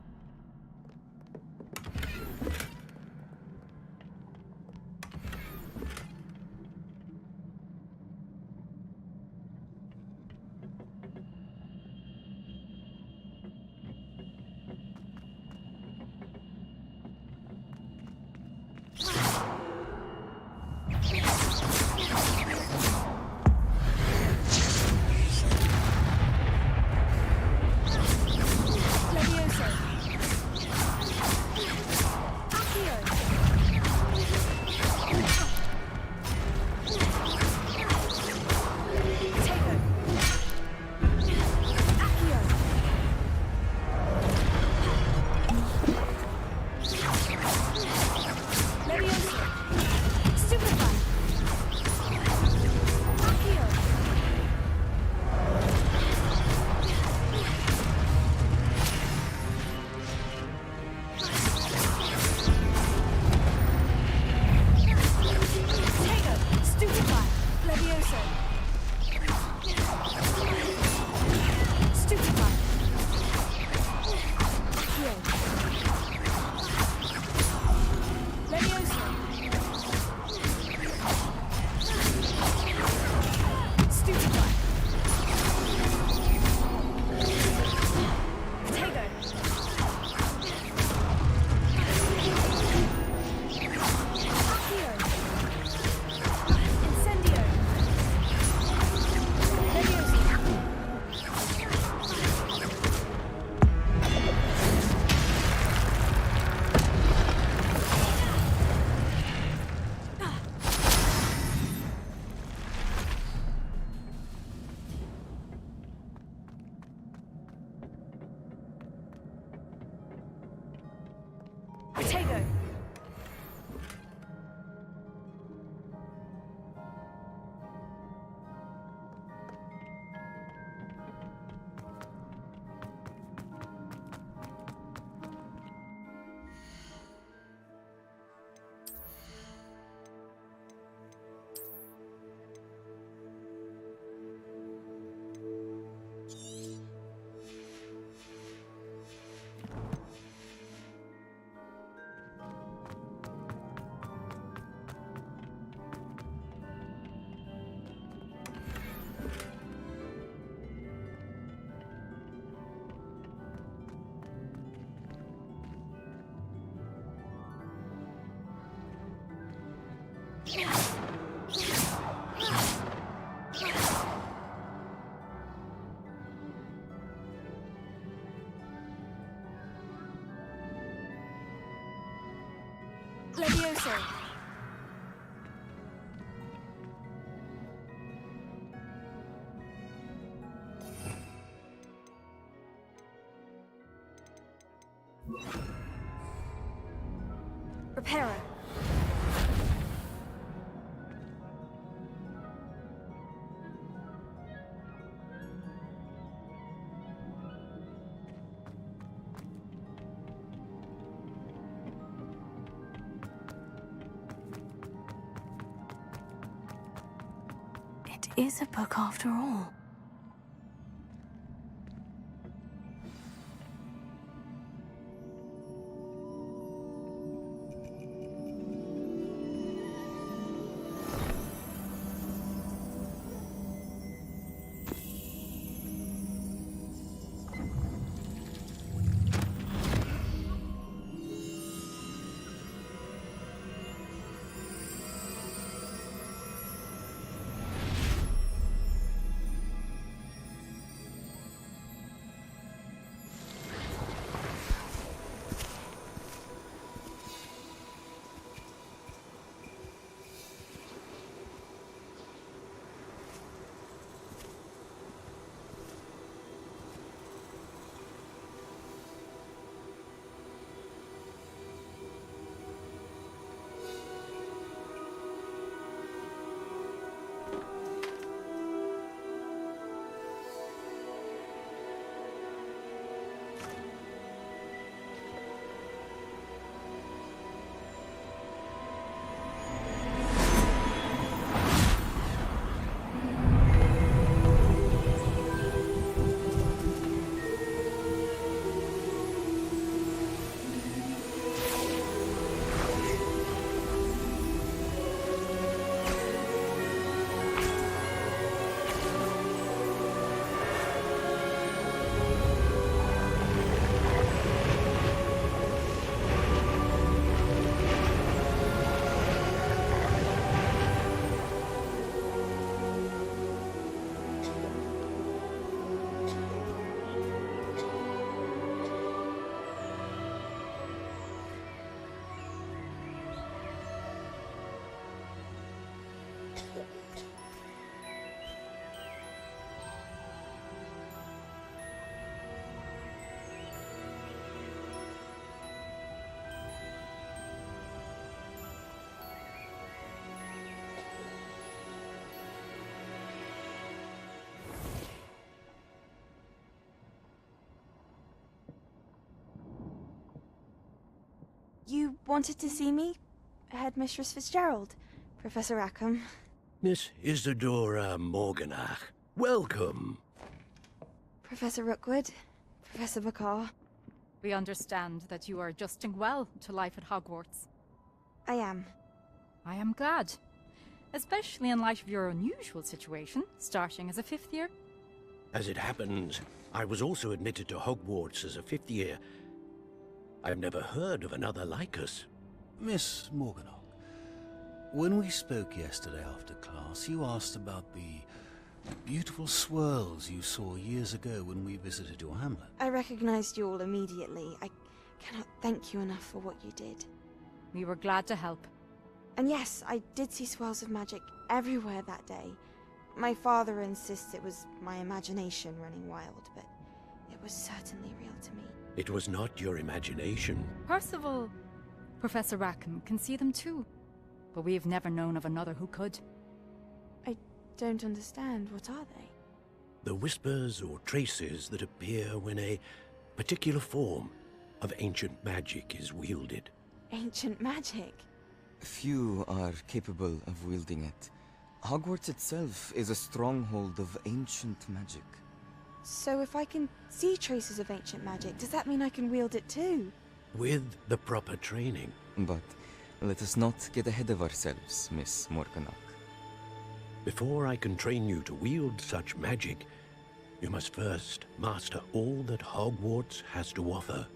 Levioso. Reparo. It is a book after all. You wanted to see me? Headmistress Fitzgerald, Professor Rackham. Miss Isadora Morganach, welcome. Professor Rookwood, Professor Bakar. We understand that you are adjusting well to life at Hogwarts. I am. I am glad. Especially in light of your unusual situation, starting as a 5th year. As it happens, I was also admitted to Hogwarts as a 5th year. I've never heard of another like us. Miss Morganach, when we spoke yesterday after class, you asked about the beautiful swirls you saw years ago when we visited your hamlet. I recognized you all immediately. I cannot thank you enough for what you did. We were glad to help. And yes, I did see swirls of magic everywhere that day. My father insists it was my imagination running wild, but it was certainly real to me. It was not your imagination. Percival, Professor Rackham can see them too. But we have never known of another who could. I don't understand. What are they? The whispers or traces that appear when a particular form of ancient magic is wielded. Ancient magic? Few are capable of wielding it. Hogwarts itself is a stronghold of ancient magic. So if I can see traces of ancient magic, does that mean I can wield it too? With the proper training. But let us not get ahead of ourselves, Miss Morganach. Before I can train you to wield such magic, you must first master all that Hogwarts has to offer.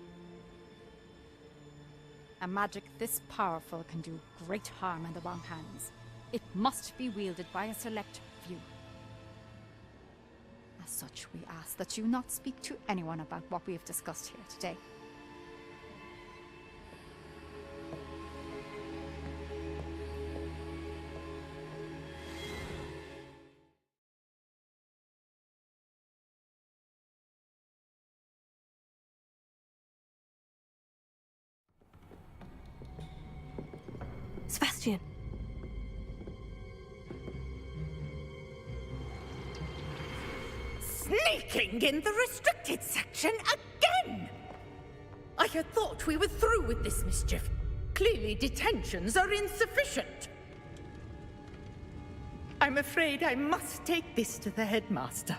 A magic this powerful can do great harm in the wrong hands. It must be wielded by a select few. As such, we ask that you not speak to anyone about what we have discussed here today. Sebastian! Sneaking in the restricted section again! I had thought we were through with this mischief. Clearly detentions are insufficient. I'm afraid I must take this to the headmaster.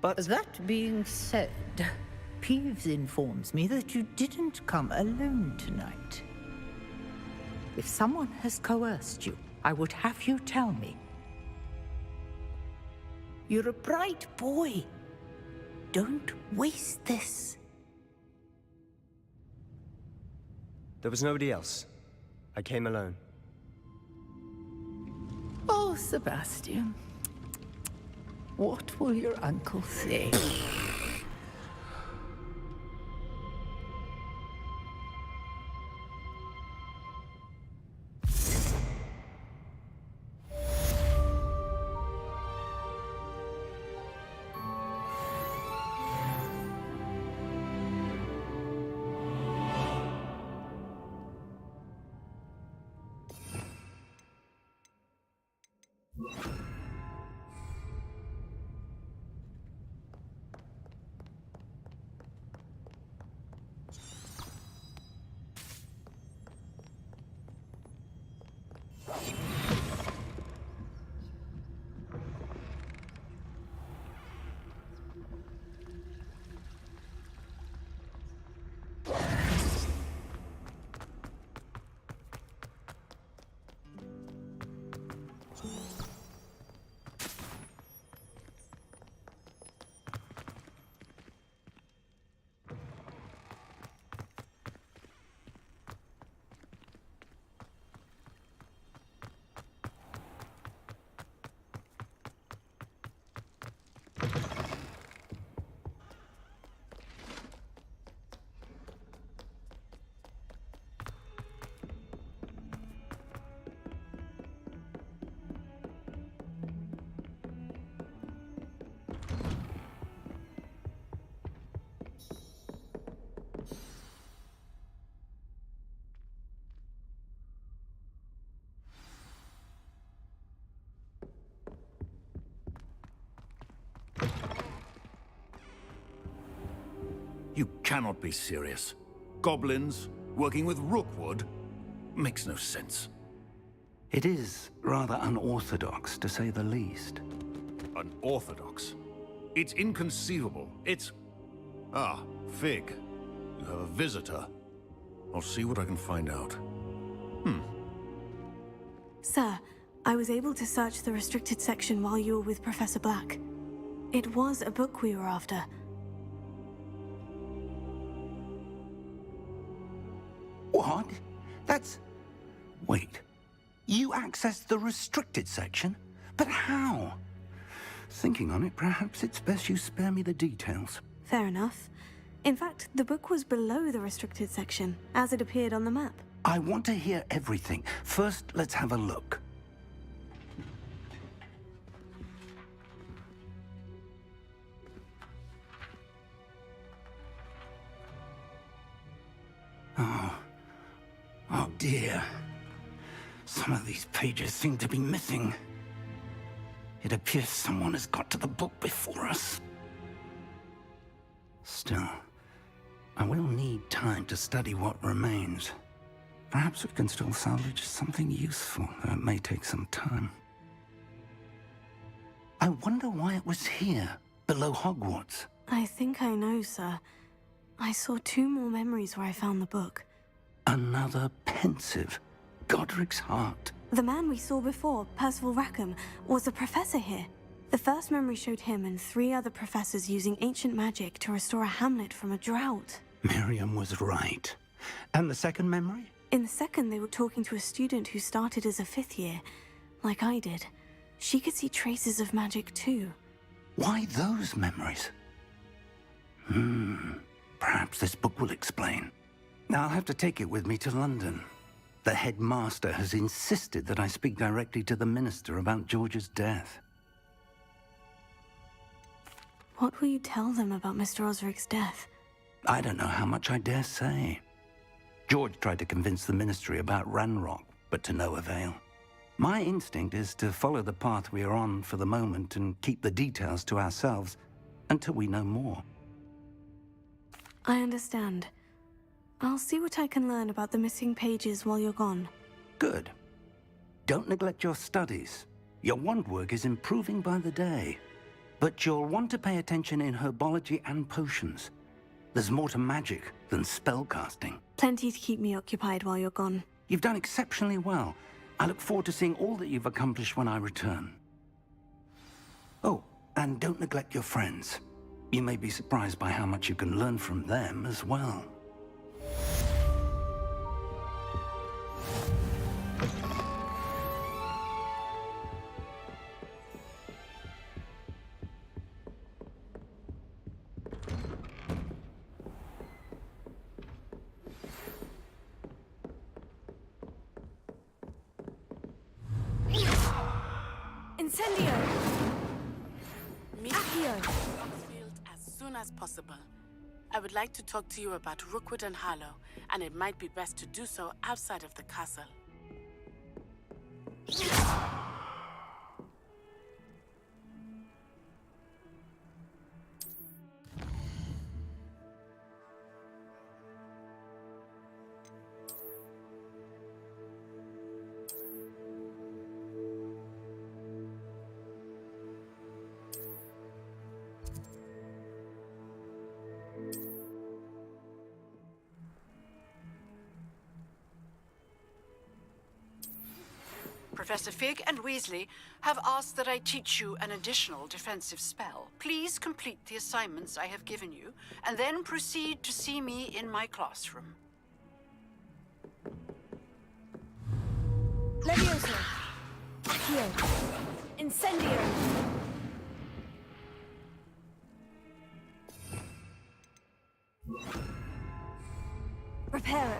But that being said, Peeves informs me that you didn't come alone tonight. If someone has coerced you, I would have you tell me. You're a bright boy. Don't waste this. There was nobody else. I came alone. Oh, Sebastian. What will your uncle say? You cannot be serious. Goblins, working with Rookwood? Makes no sense. It is rather unorthodox, to say the least. Unorthodox? It's inconceivable. It's... Ah, Fig. You have a visitor. I'll see what I can find out. Sir, I was able to search the restricted section while you were with Professor Black. It was a book we were after. What? That's... Wait. You accessed the restricted section? But how? Thinking on it, perhaps it's best you spare me the details. Fair enough. In fact, the book was below the restricted section, as it appeared on the map. I want to hear everything. First, let's have a look. Oh dear. Some of these pages seem to be missing. It appears someone has got to the book before us. Still, I will need time to study what remains. Perhaps we can still salvage something useful, though it may take some time. I wonder why it was here, below Hogwarts. I think I know, sir. I saw 2 more memories where I found the book. Another pensive. Godric's heart. The man we saw before, Percival Rackham, was a professor here. The first memory showed him and 3 other professors using ancient magic to restore a hamlet from a drought. Miriam was right. And the second memory? In the second, they were talking to a student who started as a 5th year, like I did. She could see traces of magic too. Why those memories? Perhaps this book will explain. Now I'll have to take it with me to London. The headmaster has insisted that I speak directly to the minister about George's death. What will you tell them about Mr. Osric's death? I don't know how much I dare say. George tried to convince the ministry about Ranrock, but to no avail. My instinct is to follow the path we are on for the moment and keep the details to ourselves until we know more. I understand. I'll see what I can learn about the missing pages while you're gone. Good. Don't neglect your studies. Your wand work is improving by the day. But you'll want to pay attention in herbology and potions. There's more to magic than spellcasting. Plenty to keep me occupied while you're gone. You've done exceptionally well. I look forward to seeing all that you've accomplished when I return. Oh, and don't neglect your friends. You may be surprised by how much you can learn from them as well. Incendio! Meet here, Oxfield, as soon as possible. I would like to talk to you about Rookwood and Harlow, and it might be best to do so outside of the castle. Professor Fig and Weasley have asked that I teach you an additional defensive spell. Please complete the assignments I have given you, and then proceed to see me in my classroom. Leviosa! Here. Incendio! Reparo.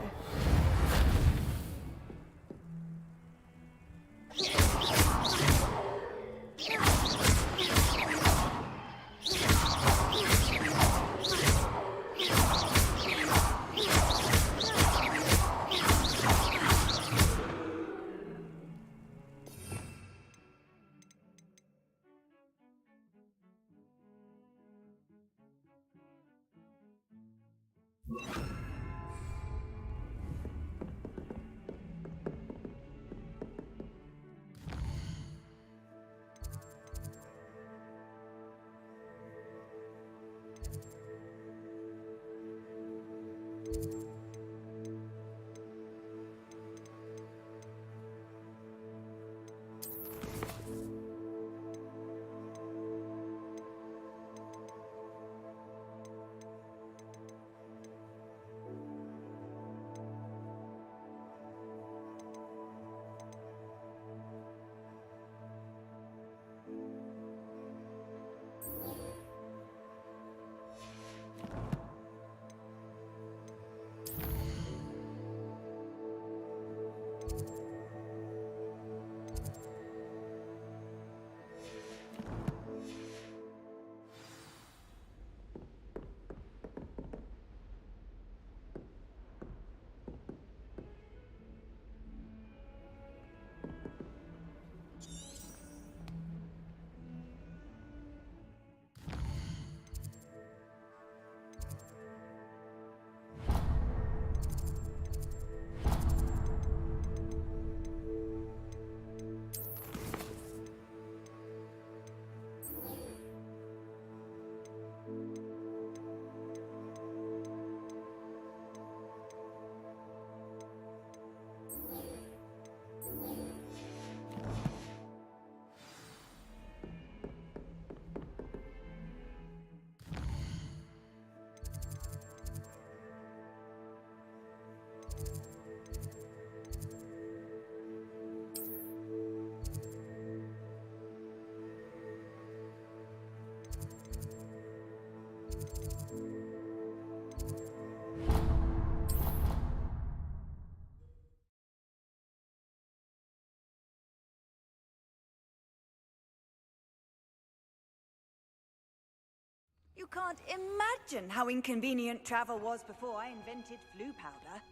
You can't imagine how inconvenient travel was before I invented flu powder.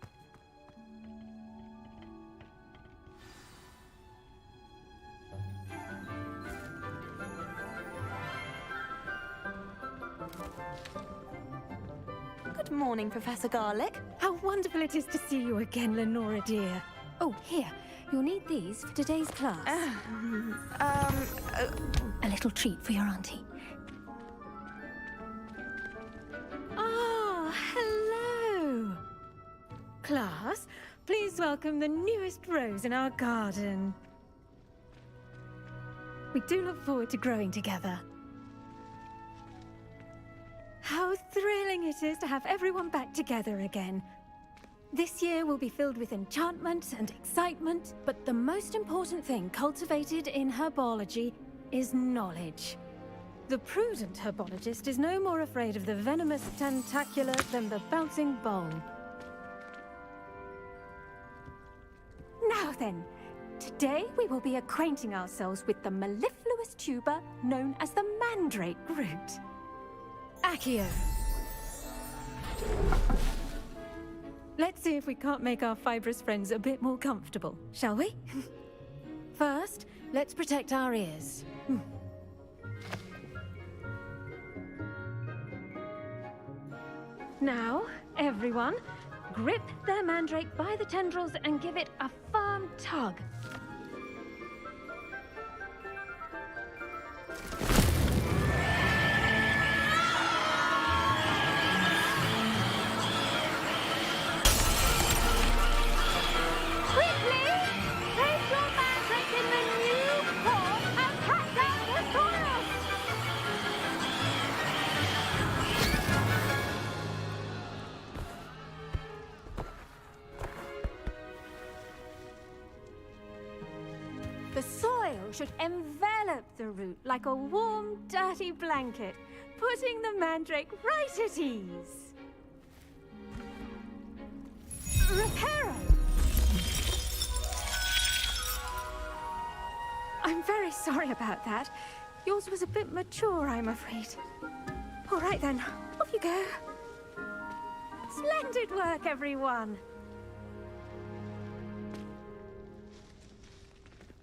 Good morning, Professor Garlic. How wonderful it is to see you again, Lenora dear. Oh, here. You'll need these for today's class. A little treat for your auntie. Ah, hello. Class, please welcome the newest rose in our garden. We do look forward to growing together. How thrilling it is to have everyone back together again. This year will be filled with enchantment and excitement, but the most important thing cultivated in herbology is knowledge. The prudent herbologist is no more afraid of the venomous tentacula than the bouncing bowl. Now then, today we will be acquainting ourselves with the mellifluous tuber known as the mandrake root. Accio. Let's see if we can't make our fibrous friends a bit more comfortable, shall we? First, let's protect our ears. Now, everyone, grip their mandrake by the tendrils and give it a firm tug. The soil should envelop the root like a warm, dirty blanket, putting the mandrake right at ease. Reparo! I'm very sorry about that. Yours was a bit mature, I'm afraid. All right then, off you go. Splendid work, everyone!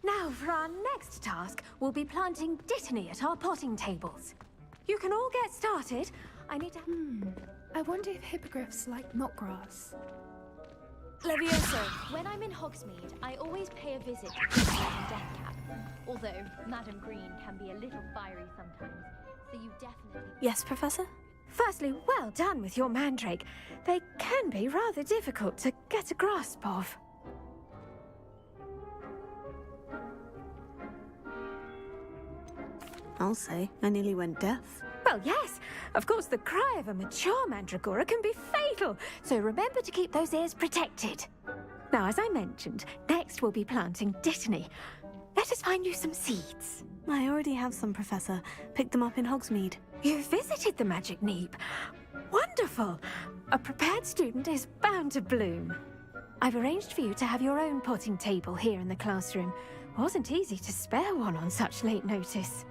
Now, for our next task, we'll be planting dittany at our potting tables. You can all get started. I need to... I wonder if hippogriffs like knotgrass. Levioso. When I'm in Hogsmeade, I always pay a visit to Madame Deathcap. Although Madame Green can be a little fiery sometimes, so you definitely... Yes, Professor? Firstly, well done with your mandrake. They can be rather difficult to get a grasp of. I'll say, I nearly went deaf. Well, yes. Of course, the cry of a mature mandragora can be fatal, so remember to keep those ears protected. Now, as I mentioned, next we'll be planting dittany. Let us find you some seeds. I already have some, Professor. Picked them up in Hogsmeade. You visited the Magic Neep. Wonderful! A prepared student is bound to bloom. I've arranged for you to have your own potting table here in the classroom. Wasn't easy to spare one on such late notice.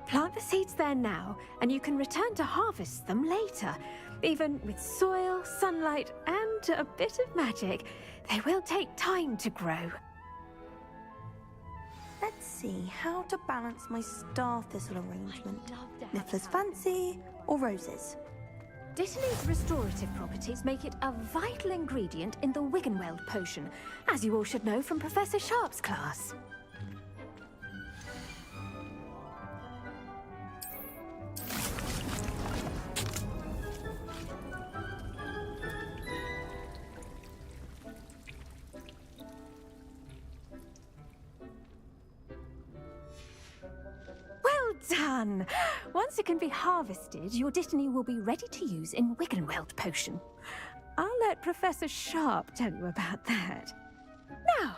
Plant the seeds there now, and you can return to harvest them later. Even with soil, sunlight, and a bit of magic, they will take time to grow. Let's see how to balance my star thistle arrangement. Niffler's fancy or roses? Dittany's restorative properties make it a vital ingredient in the Wiggenweld potion, as you all should know from Professor Sharp's class. Well done! Once it can be harvested, your Dittany will be ready to use in Wiggenweld potion. I'll let Professor Sharp tell you about that. Now,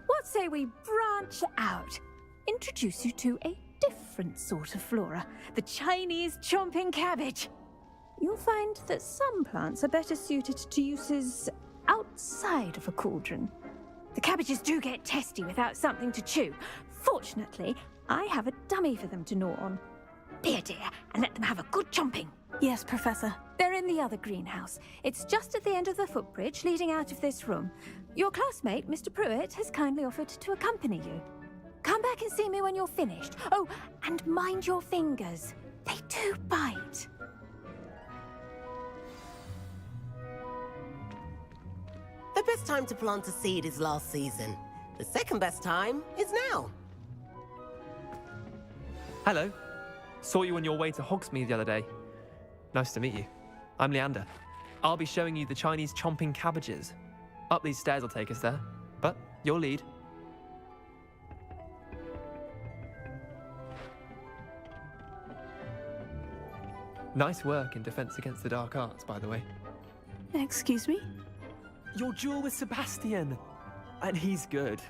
what say we branch out? Introduce you to a different sort of flora, the Chinese chomping cabbage. You'll find that some plants are better suited to uses outside of a cauldron. The cabbages do get testy without something to chew. Fortunately, I have a dummy for them to gnaw on. Be a dear and let them have a good chomping. Yes, Professor. They're in the other greenhouse. It's just at the end of the footbridge leading out of this room. Your classmate, Mr. Pruitt, has kindly offered to accompany you. Come back and see me when you're finished. Oh, and mind your fingers. They do bite. The best time to plant a seed is last season. The second best time is now. Hello. Saw you on your way to Hogsmeade the other day. Nice to meet you. I'm Leander. I'll be showing you the Chinese chomping cabbages. Up these stairs will take us there, but your lead. Nice work in Defense Against the Dark Arts, by the way. Excuse me? Your duel with Sebastian! And he's good.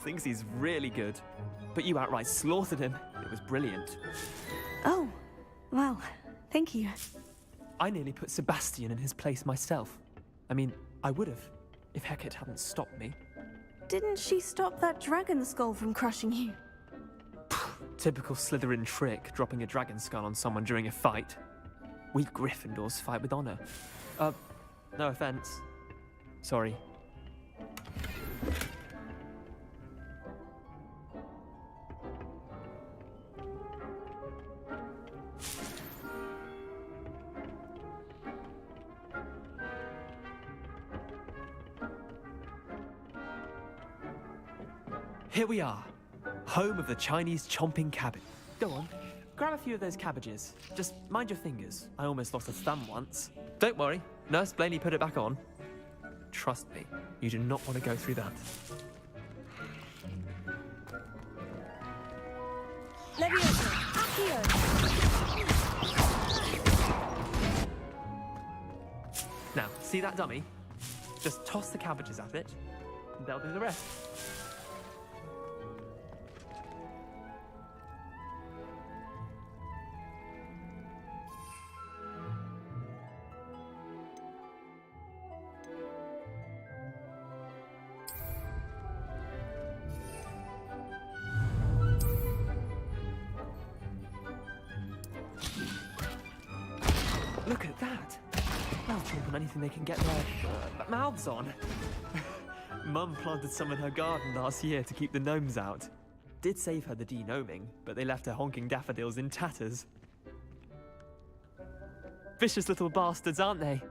Thinks he's really good. But you outright slaughtered him. It was brilliant. Oh, well, thank you. I nearly put Sebastian in his place myself. I mean, I would have, if Hecate hadn't stopped me. Didn't she stop that dragon skull from crushing you? Typical Slytherin trick, dropping a dragon skull on someone during a fight. We Gryffindors fight with honor. No offense. Sorry. Here we are, home of the Chinese chomping cabbage. Go on, grab a few of those cabbages. Just mind your fingers. I almost lost a thumb once. Don't worry, Nurse Blaney put it back on. Trust me, you do not want to go through that. Leviosa, Now, see that dummy? Just toss the cabbages at it, and they'll do the rest. Look at that! They'll chomp on anything they can get their mouths on. Mum planted some in her garden last year to keep the gnomes out. Did save her the de-gnoming, but they left her honking daffodils in tatters. Vicious little bastards, aren't they?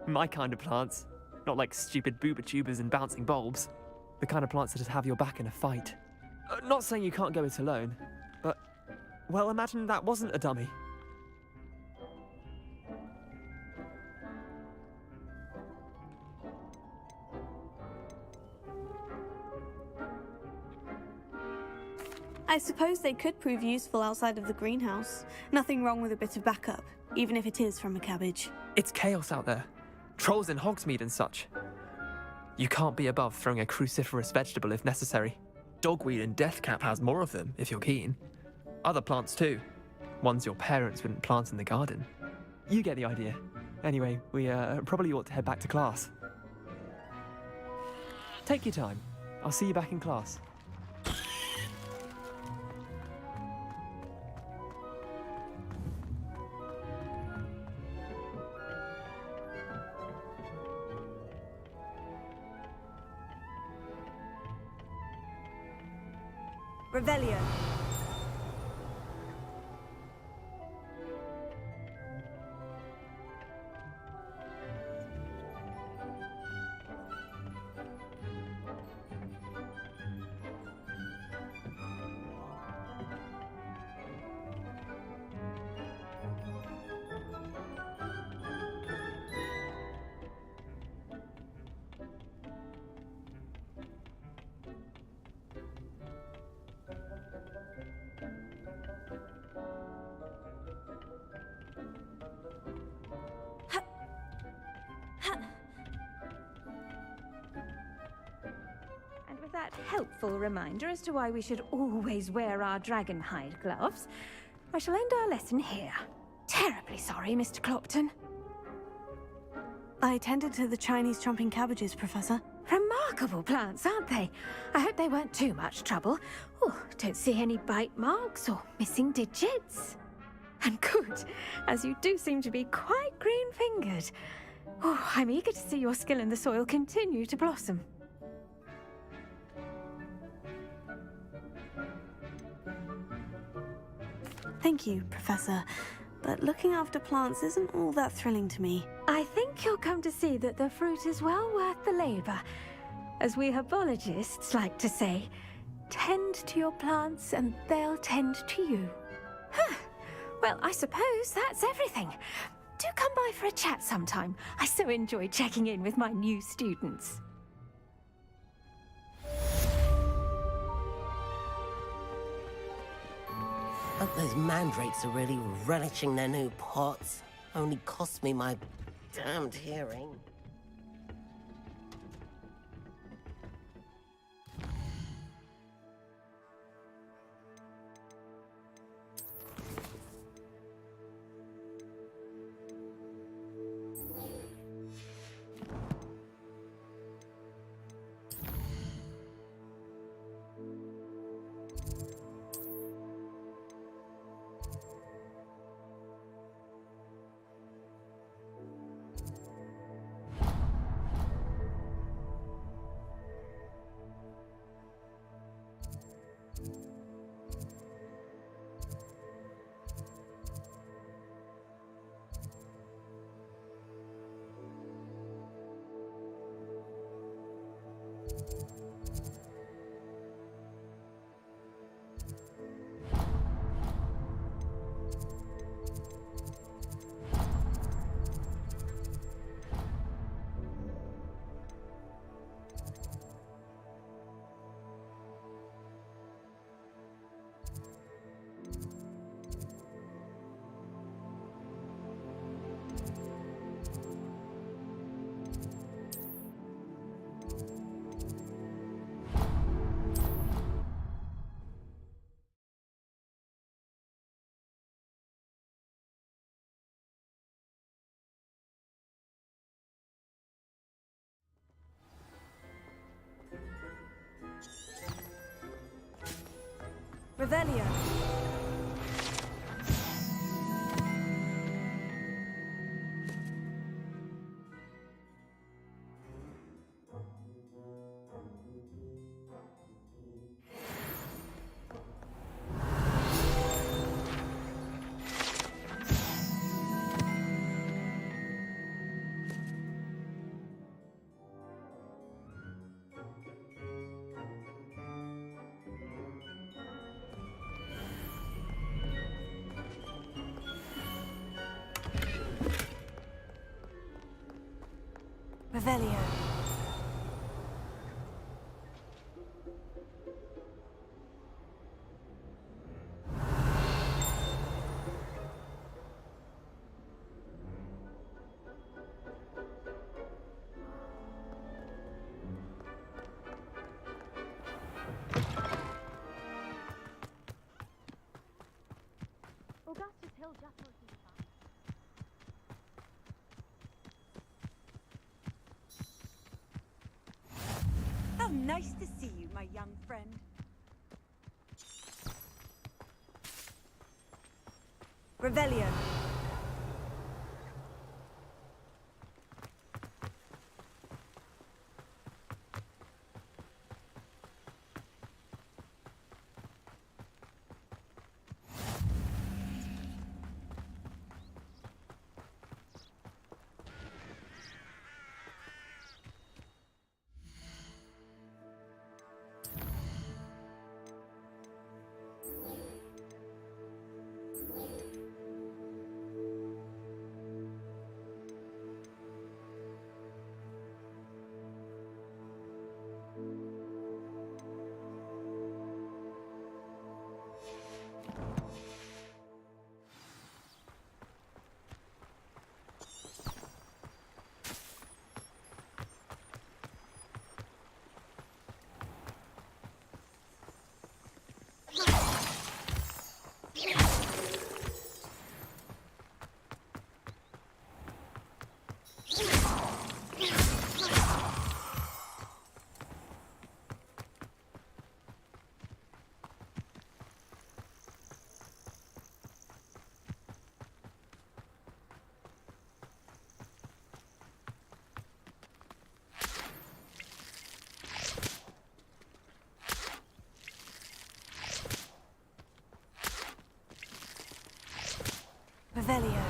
My kind of plants. Not like stupid booba tubers and bouncing bulbs. The kind of plants that just have your back in a fight. Not saying you can't go it alone, but, well, imagine that wasn't a dummy. I suppose they could prove useful outside of the greenhouse. Nothing wrong with a bit of backup, even if it is from a cabbage. It's chaos out there. Trolls in Hogsmeade and such. You can't be above throwing a cruciferous vegetable if necessary. Dogweed and deathcap has more of them, if you're keen. Other plants too. Ones your parents wouldn't plant in the garden. You get the idea. Anyway, we probably ought to head back to class. Take your time. I'll see you back in class. Revelio. And with that helpful reminder as to why we should always wear our dragon hide gloves, I shall end our lesson here. Terribly sorry, Mr. Clopton. I tended to the Chinese chomping cabbages, Professor. Remarkable plants, aren't they? I hope they weren't too much trouble. Oh, don't see any bite marks or missing digits. And good, as you do seem to be quite green-fingered. Oh, I'm eager to see your skill in the soil continue to blossom. Thank you, Professor. But looking after plants isn't all that thrilling to me. I think you'll come to see that the fruit is well worth the labor. As we herbologists like to say, tend to your plants and they'll tend to you. Huh. Well, I suppose that's everything. Do come by for a chat sometime. I so enjoy checking in with my new students. Hope those mandrakes are really relishing their new pots. Only cost me my damned hearing. Revelio. Revelio. Augustus Hill just was in fact. Nice to see you, my young friend. Revelio. Revelio.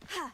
Ha!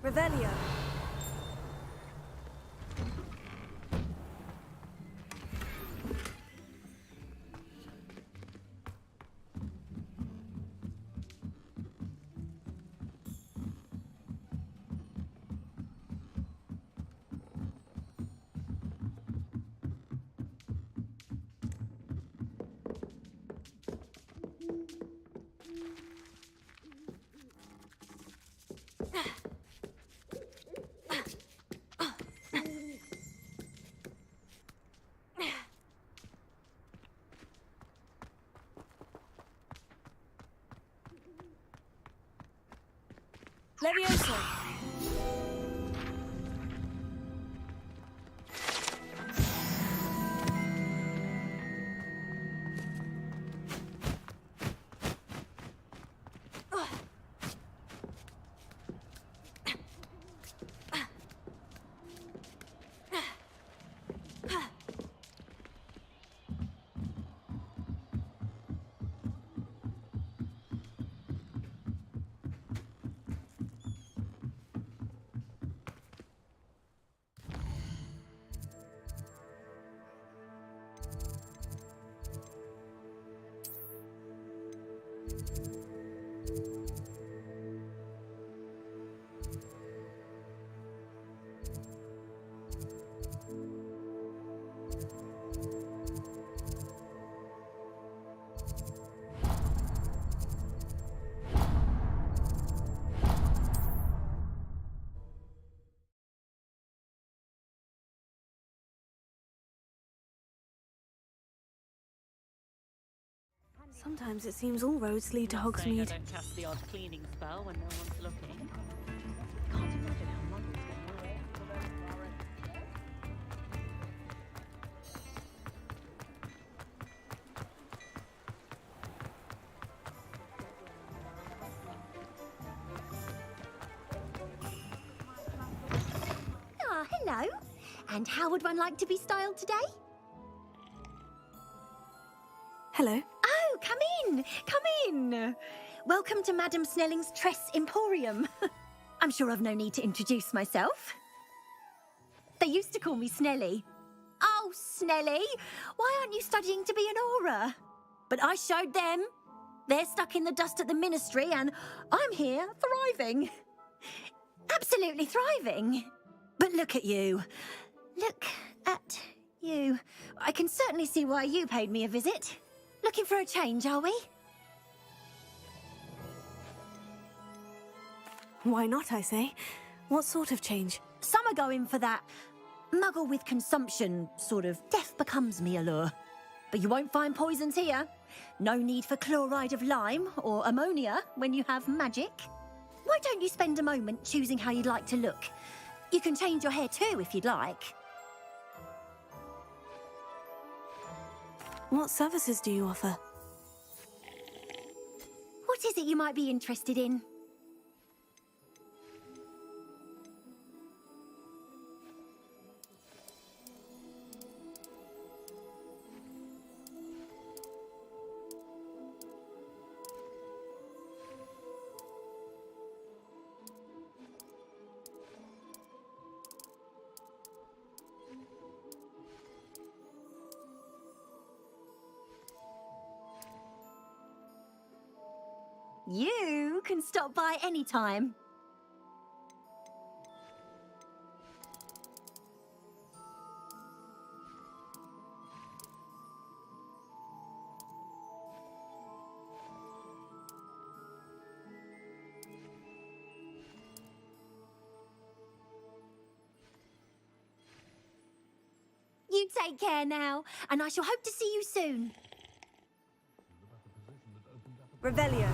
Revelio. Levioso. Sometimes it seems all roads lead to Not saying I Hogsmeade. don't cast the odd cleaning spell when no one's looking. Can't imagine how muggles get away. Ah, hello. And how would one like to be styled today? Hello. Oh, come in. Come in. Welcome to Madame Snelling's Tress Emporium. I'm sure I've no need to introduce myself. They used to call me Snelly. Oh, Snelly, why aren't you studying to be an aura? But I showed them. They're stuck in the dust at the ministry and I'm here thriving. Absolutely thriving. But look at you. Look at you. I can certainly see why you paid me a visit. Looking for a change, are we? Why not, I say? What sort of change? Some are going for that muggle with consumption, sort of death becomes me allure. But you won't find poisons here. No need for chloride of lime or ammonia when you have magic. Why don't you spend a moment choosing how you'd like to look? You can change your hair too if you'd like. What services do you offer? What is it you might be interested in? You can stop by any time. You take care now, and I shall hope to see you soon. Revelio.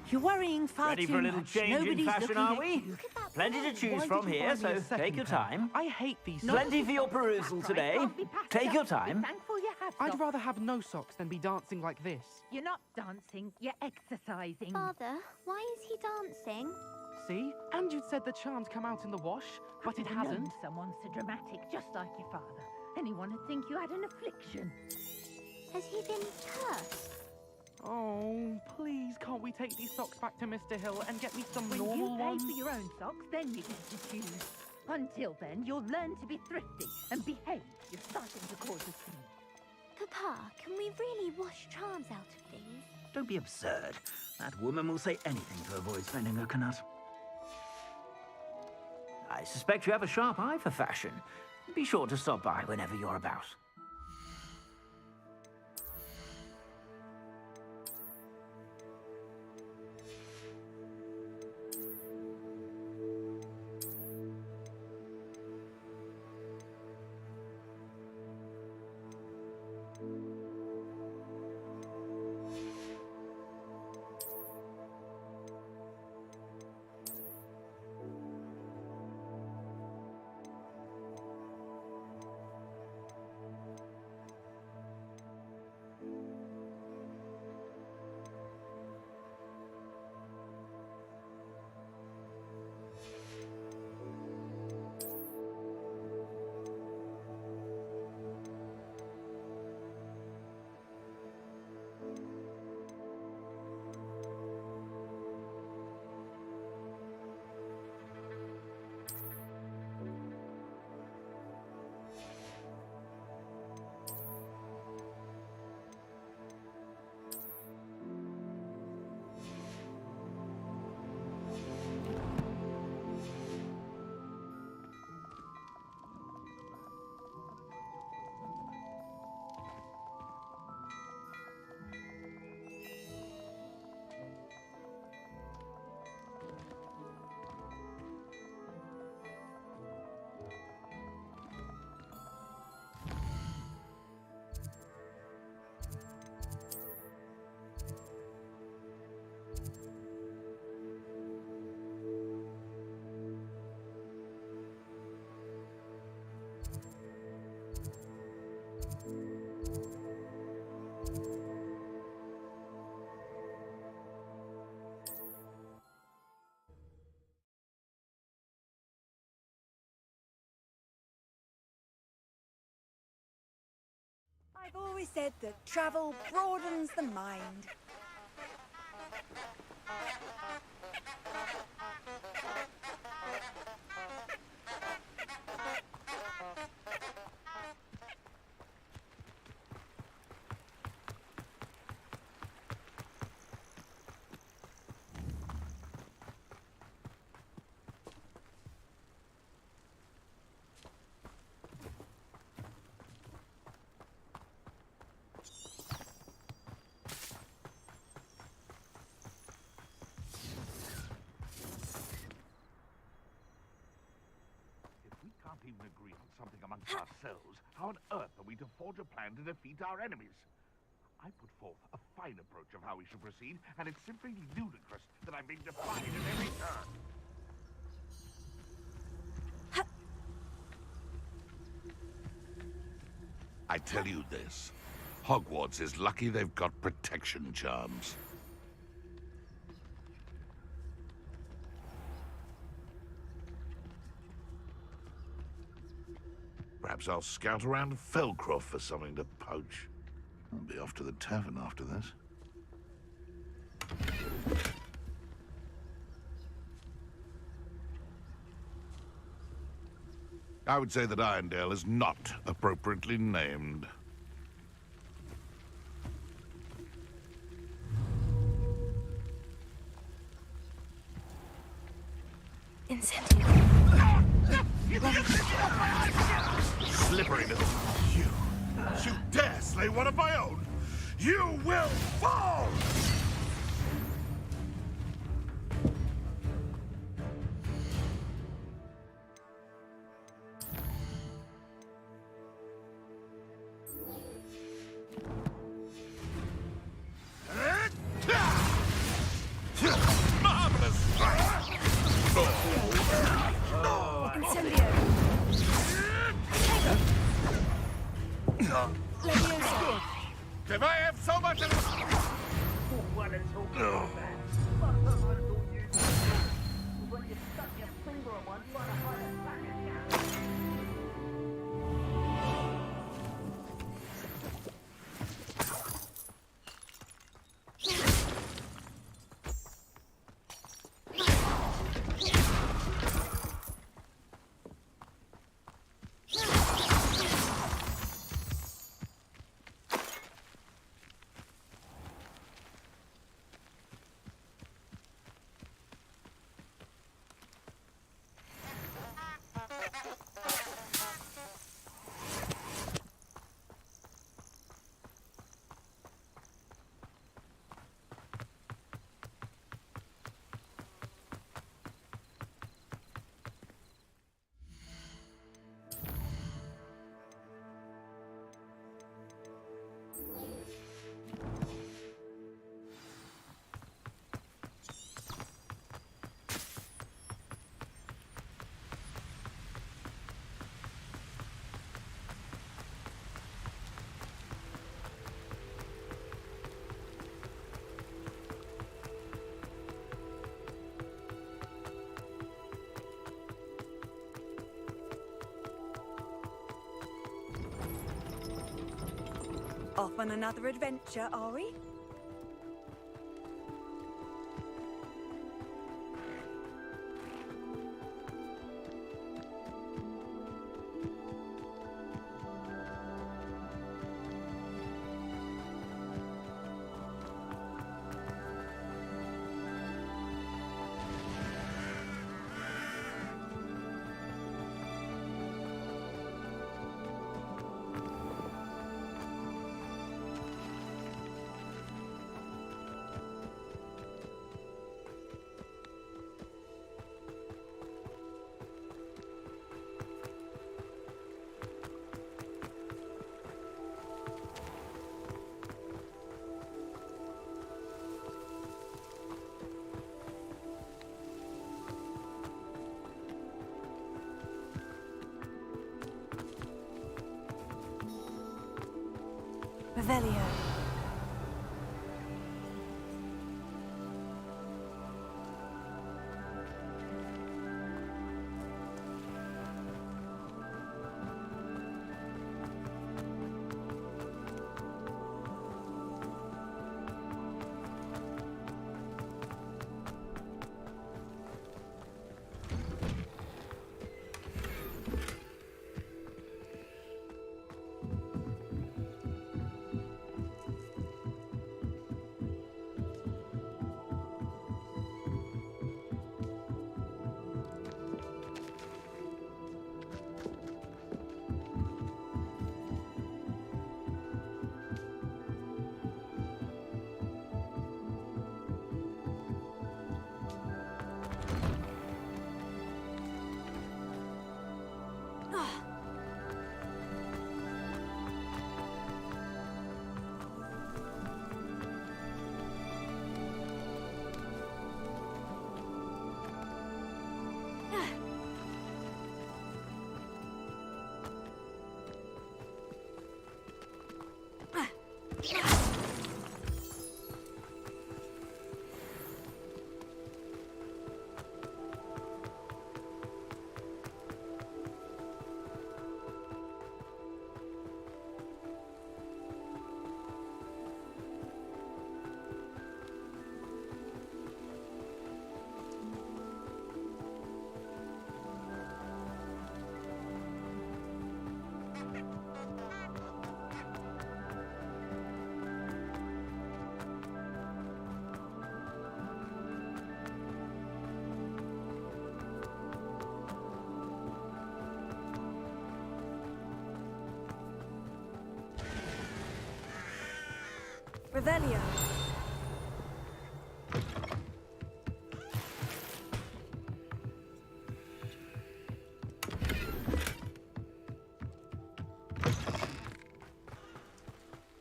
You're worrying far Ready too for a little much. change in Nobody's fashion, looking are at we? you. Plenty to choose Why from did you here, buy me a so second take your pair? time. I hate these Plenty socks. for your perusal today. Take your time. I'd rather have no socks than be dancing like this. You're not dancing, you're exercising. Father, why is he dancing? See? And you'd said the charms come out in the wash, but it hasn't. Someone so dramatic, just like your father. Anyone would think you had an affliction. Has he been cursed? Oh, please, can't we take these socks back to Mr. Hill and get me some When normal you pay ones? for your own socks, then you get to choose. Until then, you'll learn to be thrifty and behave. You're starting to cause a scene. Papa, can we really wash charms out of things? Don't be absurd. That woman will say anything to avoid spending her canut. I suspect you have a sharp eye for fashion. Be sure to stop by whenever you're about. always said that travel broadens the mind. Can't even agree on something amongst ourselves. How on earth are we to forge a plan to defeat our enemies? I put forth a fine approach of how we should proceed, and it's simply ludicrous that I'm being defied at every turn. I tell you this, Hogwarts is lucky they've got protection charms. Perhaps I'll scout around Felcroft for something to poach. I'll be off to the tavern after this. I would say that Irondale is not appropriately named. Incendio. Slippery little you. You dare slay one of my own! You will fall! Marvelous! If I have so much of Off on another adventure, are we? Revelio. Revelio.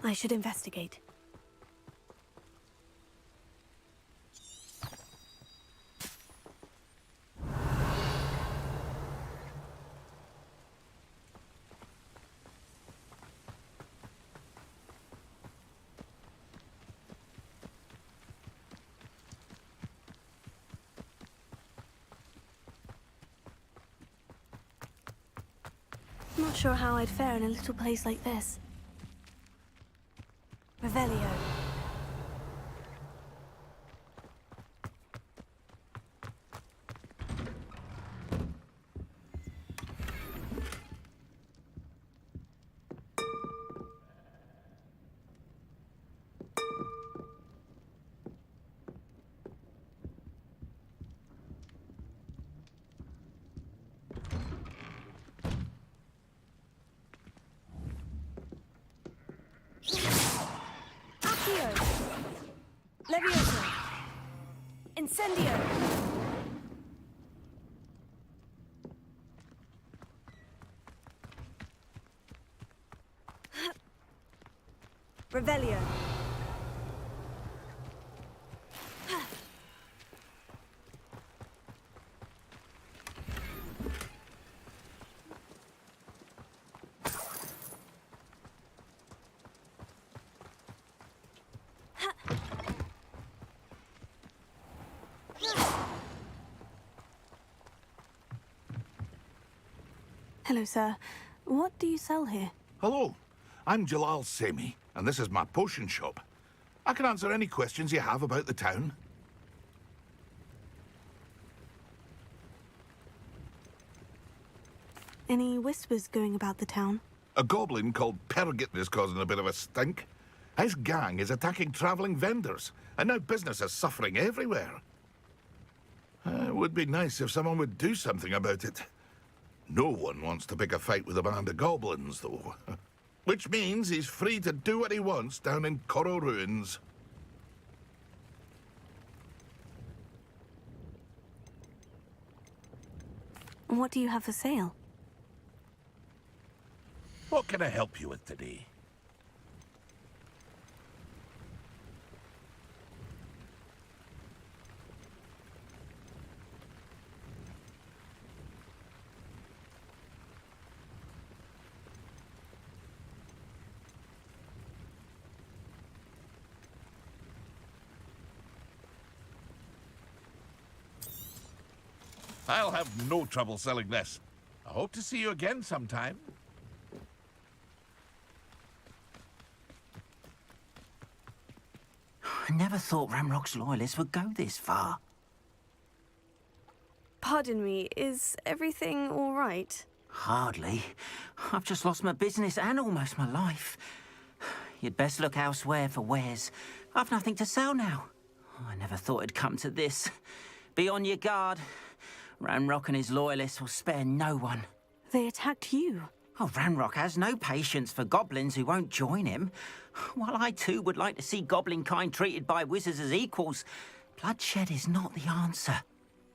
I should investigate. Not sure how I'd fare in a little place like this. Revelio. Levioso! Incendio! Revelio! Hello, sir. What do you sell here? Hello, I'm Jalal Semi, and this is my potion shop. I can answer any questions you have about the town. Any whispers going about the town? A goblin called Pergit is causing a bit of a stink. His gang is attacking travelling vendors, and now business is suffering everywhere. It would be nice if someone would do something about it. No one wants to pick a fight with a band of goblins, though. Which means he's free to do what he wants down in Coral Ruins. What do you have for sale? What can I help you with today? I'll have no trouble selling this. I hope to see you again sometime. I never thought Ramrock's loyalists would go this far. Pardon me, is everything all right? Hardly. I've just lost my business and almost my life. You'd best look elsewhere for wares. I've nothing to sell now. I never thought it'd come to this. Be on your guard. Ranrock and his loyalists will spare no one. They attacked you. Oh, Ranrock has no patience for goblins who won't join him. While I too would like to see goblin kind treated by wizards as equals, bloodshed is not the answer.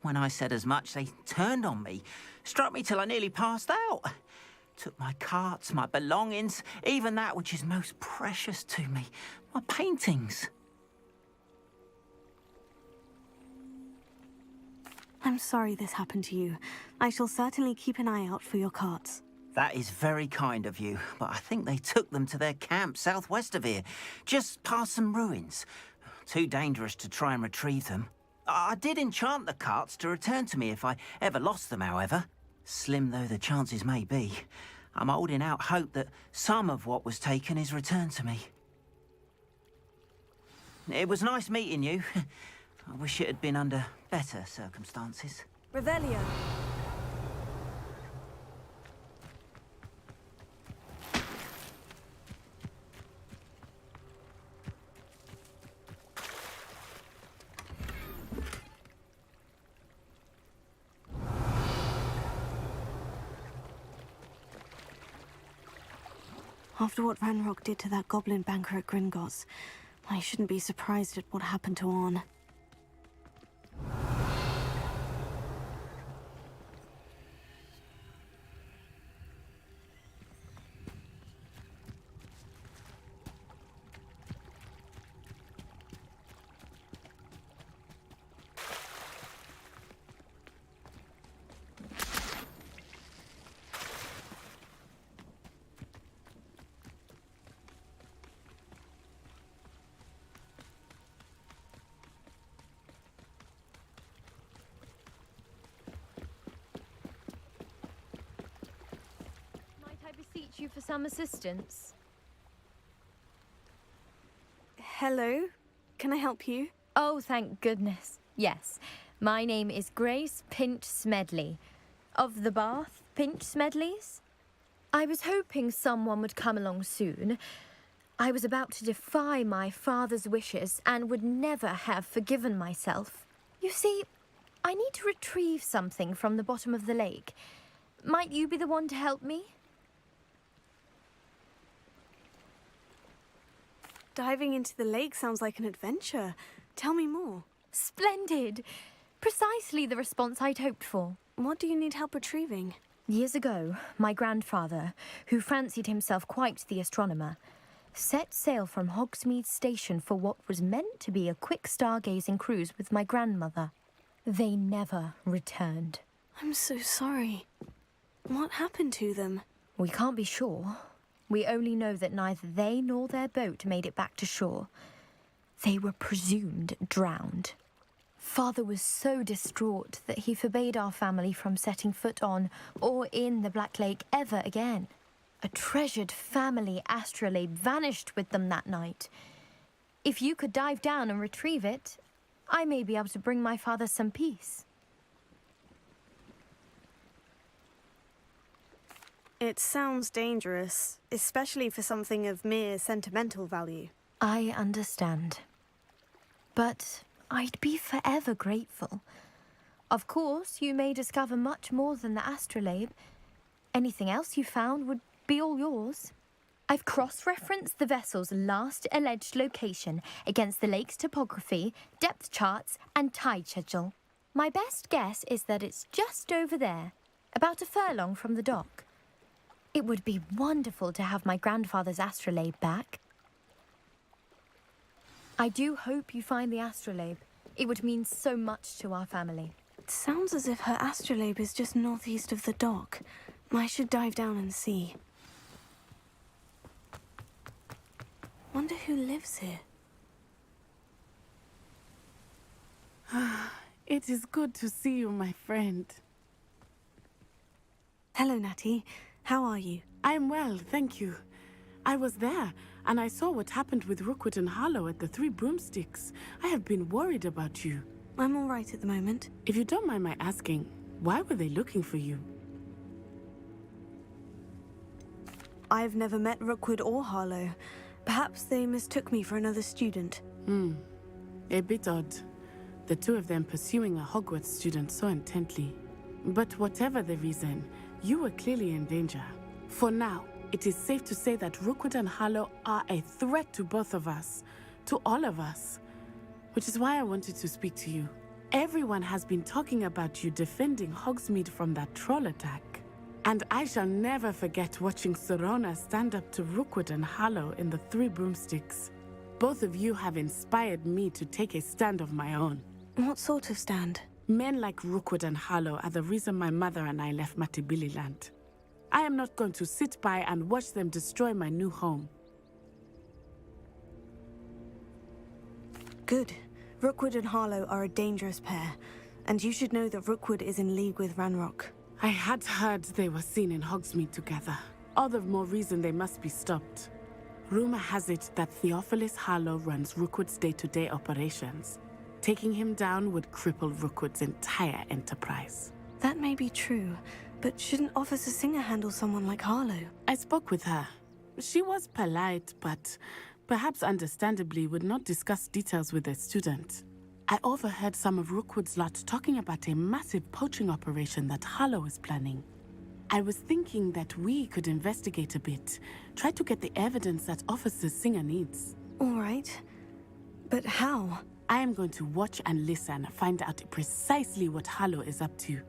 When I said as much, they turned on me, struck me till I nearly passed out. Took my carts, my belongings, even that which is most precious to me, my paintings. I'm sorry this happened to you. I shall certainly keep an eye out for your carts. That is very kind of you, but I think they took them to their camp southwest of here, just past some ruins. Too dangerous to try and retrieve them. I did enchant the carts to return to me if I ever lost them, however. Slim though the chances may be, I'm holding out hope that some of what was taken is returned to me. It was nice meeting you. I wish it had been under better circumstances. Revelio. After what Ranrock did to that goblin banker at Gringotts, I shouldn't be surprised at what happened to Arn. Might I beseech you for some assistance? Hello? Can I help you? Oh, thank goodness. Yes. My name is Grace Pinch Smedley. Of the Bath Pinch Smedleys? I was hoping someone would come along soon. I was about to defy my father's wishes and would never have forgiven myself. You see, I need to retrieve something from the bottom of the lake. Might you be the one to help me? Diving into the lake sounds like an adventure. Tell me more. Splendid! Precisely the response I'd hoped for. What do you need help retrieving? Years ago, my grandfather, who fancied himself quite the astronomer, set sail from Hogsmeade Station for what was meant to be a quick stargazing cruise with my grandmother. They never returned. I'm so sorry. What happened to them? We can't be sure. We only know that neither they nor their boat made it back to shore. They were presumed drowned. Father was so distraught that he forbade our family from setting foot on or in the Black Lake ever again. A treasured family astrolabe vanished with them that night. If you could dive down and retrieve it, I may be able to bring my father some peace. It sounds dangerous, especially for something of mere sentimental value. I understand. But I'd be forever grateful. Of course, you may discover much more than the astrolabe. Anything else you found would be all yours. I've cross-referenced the vessel's last alleged location against the lake's topography, depth charts, and tide schedule. My best guess is that it's just over there, about a furlong from the dock. It would be wonderful to have my grandfather's astrolabe back. I do hope you find the astrolabe. It would mean so much to our family. It sounds as if her astrolabe is just northeast of the dock. I should dive down and see. Wonder who lives here. It is good to see you, my friend. Hello, Natty. How are you? I'm well, thank you. I was there, and I saw what happened with Rookwood and Harlow at the Three Broomsticks. I have been worried about you. I'm all right at the moment. If you don't mind my asking, why were they looking for you? I've never met Rookwood or Harlow. Perhaps they mistook me for another student. A bit odd. The two of them pursuing a Hogwarts student so intently. But whatever the reason, you were clearly in danger. For now, it is safe to say that Rookwood and Harlow are a threat to both of us, to all of us. Which is why I wanted to speak to you. Everyone has been talking about you defending Hogsmeade from that troll attack. And I shall never forget watching Serona stand up to Rookwood and Harlow in the Three Broomsticks. Both of you have inspired me to take a stand of my own. What sort of stand? Men like Rookwood and Harlow are the reason my mother and I left Matibili Land. I am not going to sit by and watch them destroy my new home. Good. Rookwood and Harlow are a dangerous pair, and you should know that Rookwood is in league with Ranrock. I had heard they were seen in Hogsmeade together. All the more reason they must be stopped. Rumor has it that Theophilus Harlow runs Rookwood's day-to-day operations. Taking him down would cripple Rookwood's entire enterprise. That may be true, but shouldn't Officer Singer handle someone like Harlow? I spoke with her. She was polite, but perhaps understandably would not discuss details with a student. I overheard some of Rookwood's lot talking about a massive poaching operation that Harlow is planning. I was thinking that we could investigate a bit, try to get the evidence that Officer Singer needs. All right. But how? I am going to watch and listen, find out precisely what Harlow is up to.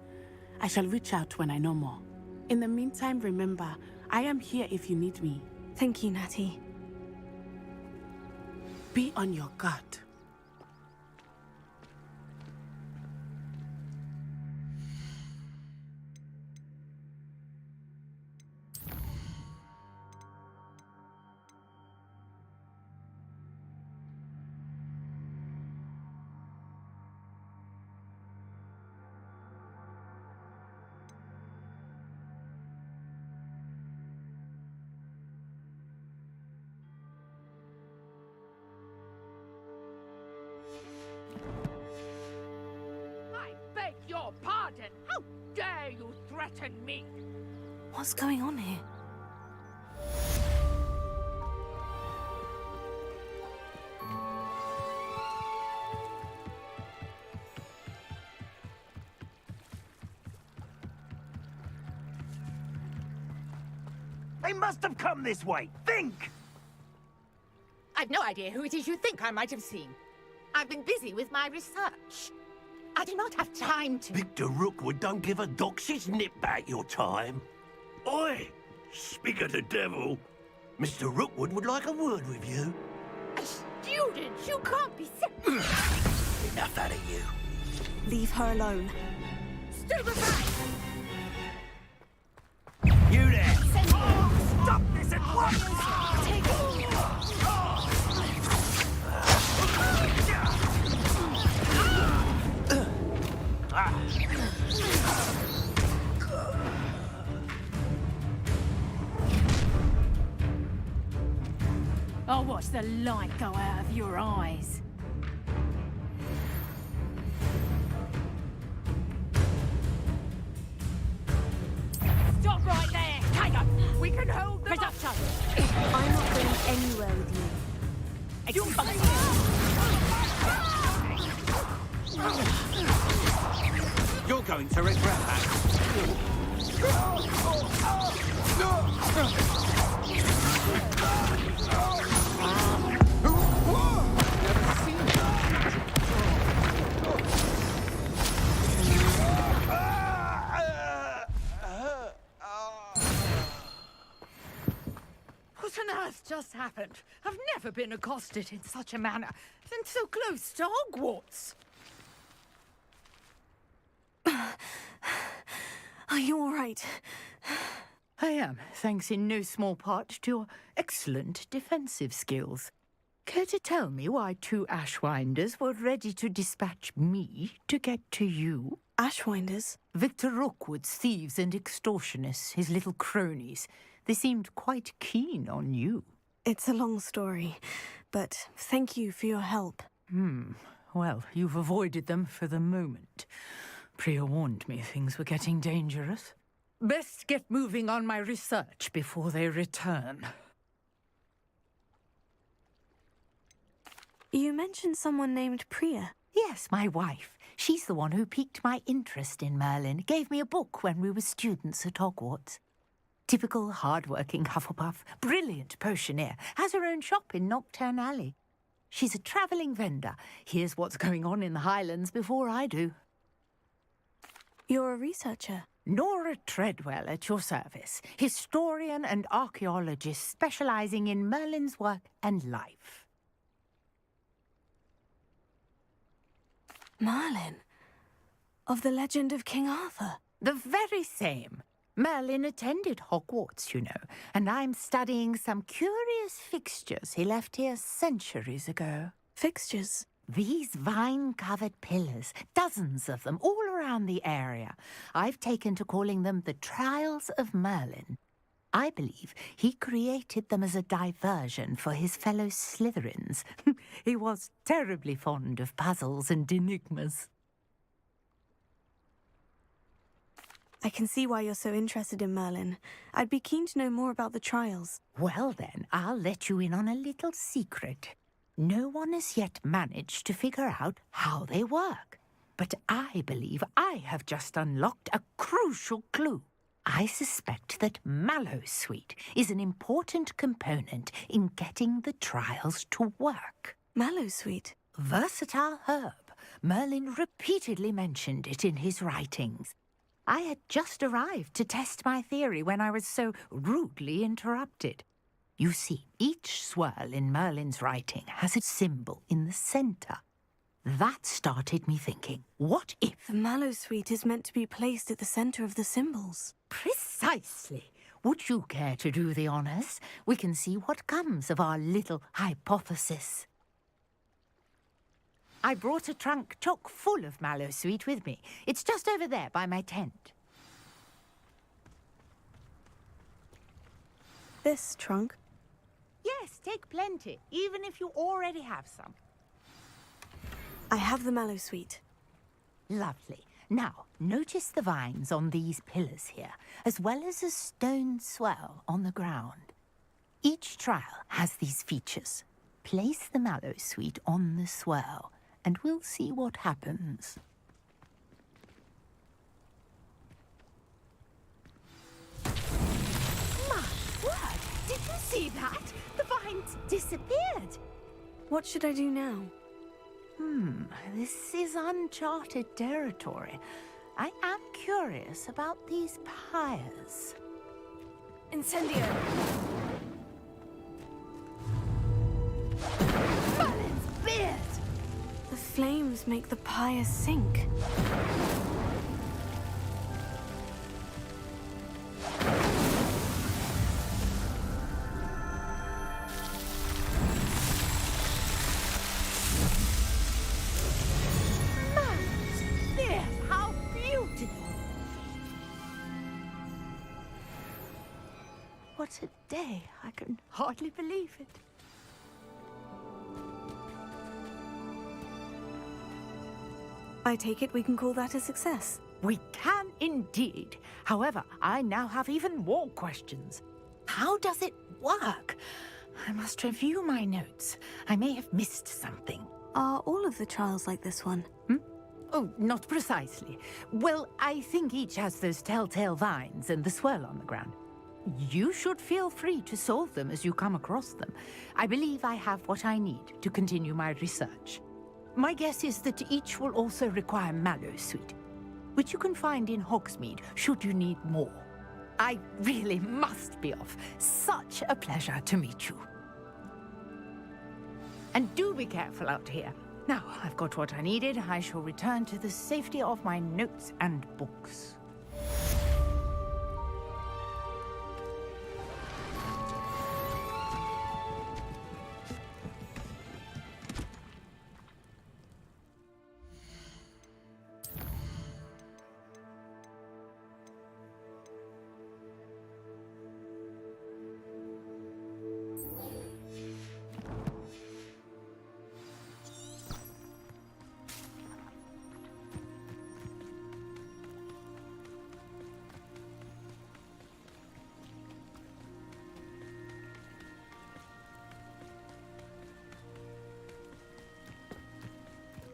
I shall reach out when I know more. In the meantime, remember, I am here if you need me. Thank you, Natty. Be on your guard. Beg your pardon! How dare you threaten me? What's going on here? They must have come this way. Think! I've no idea who it is you think I might have seen. I've been busy with my research. I do not have time to... Victor Rookwood don't give a doxy's nip back your time. Oi! Speak of the devil. Mr. Rookwood would like a word with you. A student? You can't be Enough out of you. Leave her alone. Stupefy! You there! Stop this at once! I'll watch the light go out of your eyes. Stop right there! Caleb! We can hold them up! I'm not going anywhere with you. You're going to regret that. What on earth just happened? I've never been accosted in such a manner, and so close to Hogwarts. Are you all right? I am, thanks in no small part to your excellent defensive skills. Care to tell me why 2 Ashwinders were ready to dispatch me to get to you? Ashwinders? Victor Rookwood's thieves and extortionists, his little cronies. They seemed quite keen on you. It's a long story, but thank you for your help. Well, you've avoided them for the moment. Priya warned me things were getting dangerous. Best get moving on my research before they return. You mentioned someone named Priya. Yes, my wife. She's the one who piqued my interest in Merlin. Gave me a book when we were students at Hogwarts. Typical hard-working Hufflepuff, brilliant potioneer, has her own shop in Nocturne Alley. She's a travelling vendor. Hears what's going on in the Highlands before I do. You're a researcher? Nora Treadwell at your service. Historian and archaeologist specialising in Merlin's work and life. Merlin? Of the legend of King Arthur? The very same. Merlin attended Hogwarts, you know, and I'm studying some curious fixtures he left here centuries ago. Fixtures? These vine-covered pillars, dozens of them, all around the area. I've taken to calling them the Trials of Merlin. I believe he created them as a diversion for his fellow Slytherins. He was terribly fond of puzzles and enigmas. I can see why you're so interested in Merlin. I'd be keen to know more about the trials. Well then, I'll let you in on a little secret. No one has yet managed to figure out how they work. But I believe I have just unlocked a crucial clue. I suspect that Mallowsweet is an important component in getting the trials to work. Mallowsweet. Versatile herb. Merlin repeatedly mentioned it in his writings. I had just arrived to test my theory when I was so rudely interrupted. You see, each swirl in Merlin's writing has a symbol in the center. That started me thinking, what if... The Mallowsweet is meant to be placed at the center of the symbols. Precisely. Would you care to do the honors? We can see what comes of our little hypothesis. I brought a trunk chock full of Mallowsweet with me. It's just over there by my tent. This trunk? Yes, take plenty, even if you already have some. I have the Mallowsweet. Lovely. Now, notice the vines on these pillars here, as well as a stone swell on the ground. Each trial has these features. Place the Mallowsweet on the swell, and we'll see what happens. My word! Did you see that? The vines disappeared. What should I do now? This is uncharted territory. I am curious about these pyres. Incendio! Merlin's beard! The flames make the pyre sink. What a day. I can hardly believe it. I take it we can call that a success. We can indeed. However, I now have even more questions. How does it work? I must review my notes. I may have missed something. Are all of the trials like this one? Oh, not precisely. Well, I think each has those telltale vines and the swirl on the ground. You should feel free to solve them as you come across them. I believe I have what I need to continue my research. My guess is that each will also require Mallowsweet, which you can find in Hogsmeade should you need more. I really must be off. Such a pleasure to meet you. And do be careful out here. Now, I've got what I needed. I shall return to the safety of my notes and books.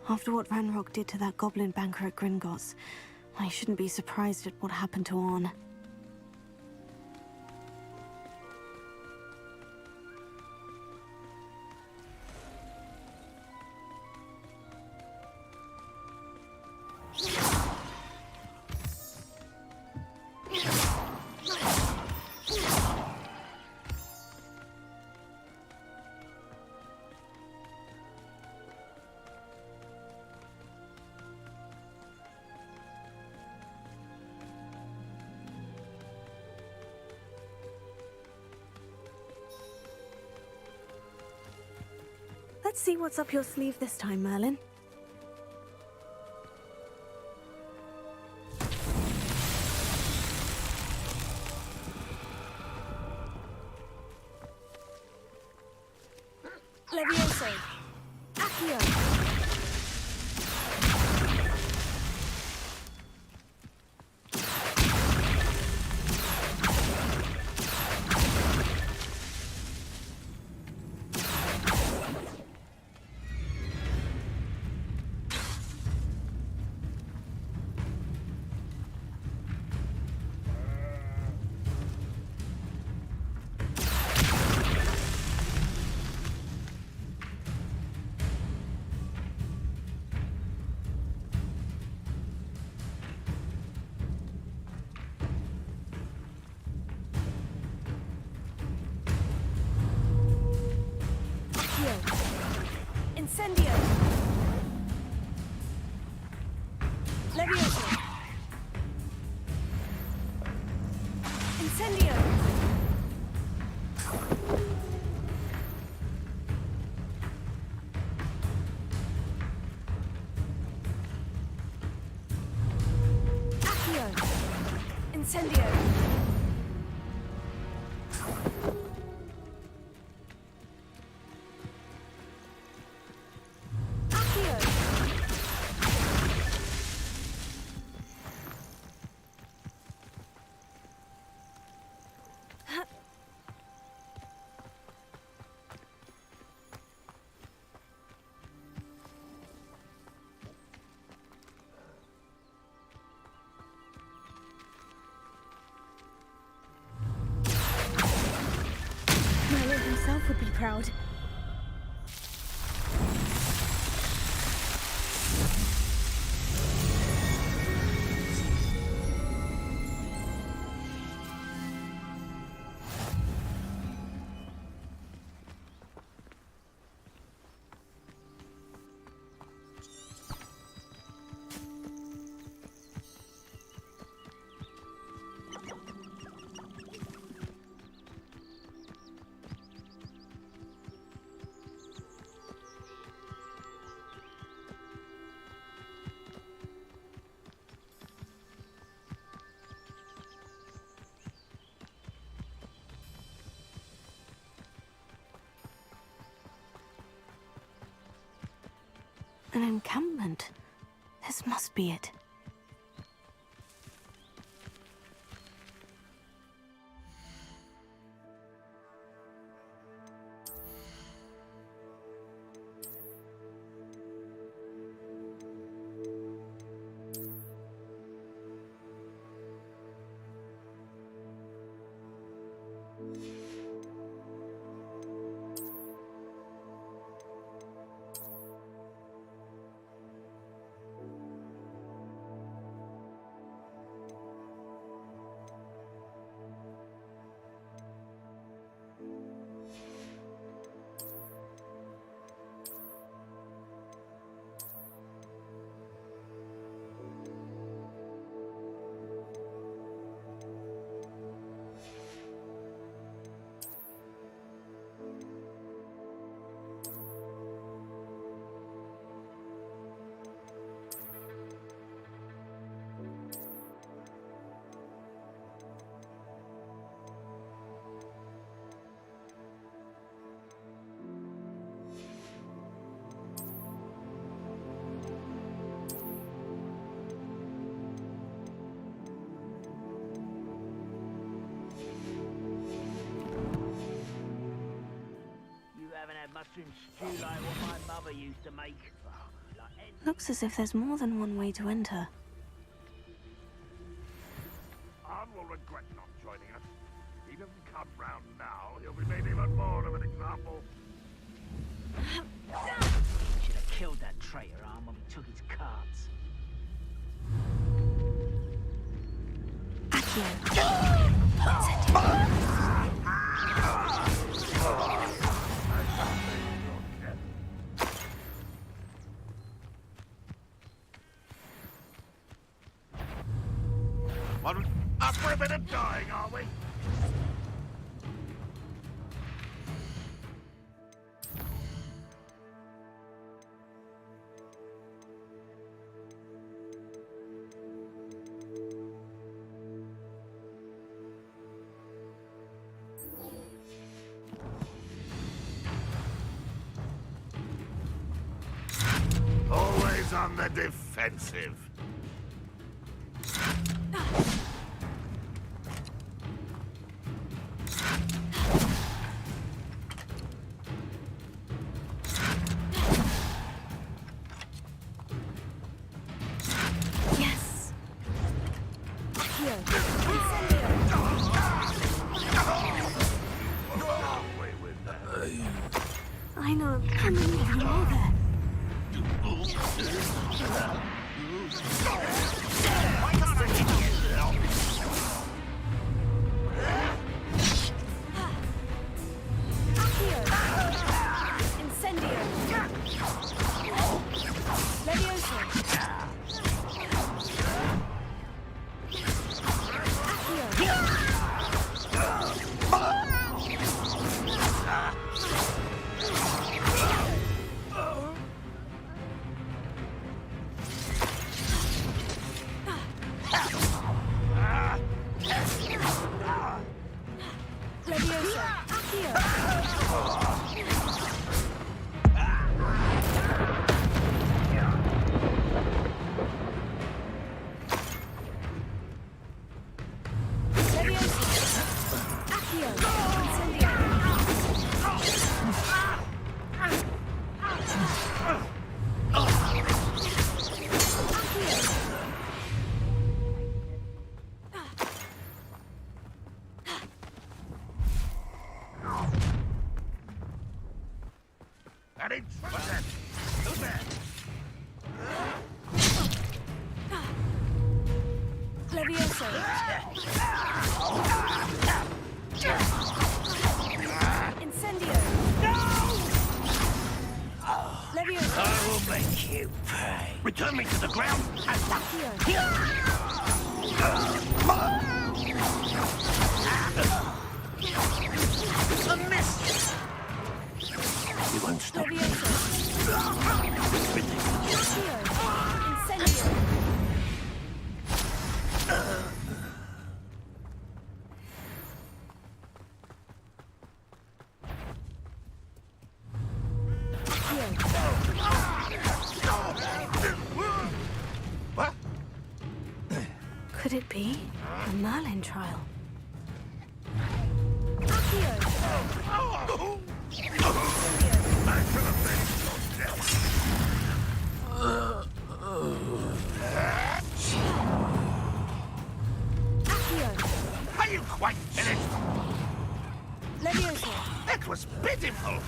After what Ranrock did to that goblin banker at Gringotts, I shouldn't be surprised at what happened to Orn. Let's see what's up your sleeve this time, Merlin. Levioso. Accio. Incendio! Levioso! Incendio! Accio! Incendio! Merlin himself would be proud. An encampment. This must be it. Mushroom stew like what my mother used to make. Looks as if there's more than one way to enter. Arn will regret not joining us. If he doesn't come round now, he'll be made even more of an example. Should have killed that traitor, Arn, when we took his cards. Up for a bit of dying, are we? Always on the defensive. I know. How many of you are there? Incendio! Levioso. Incendio. Levioso. I will make you pay. Return me to the ground and a miss. You won't stop. Incendio. What? Could it be the Merlin trial? Are you quite finished? Levioso. That was pitiful.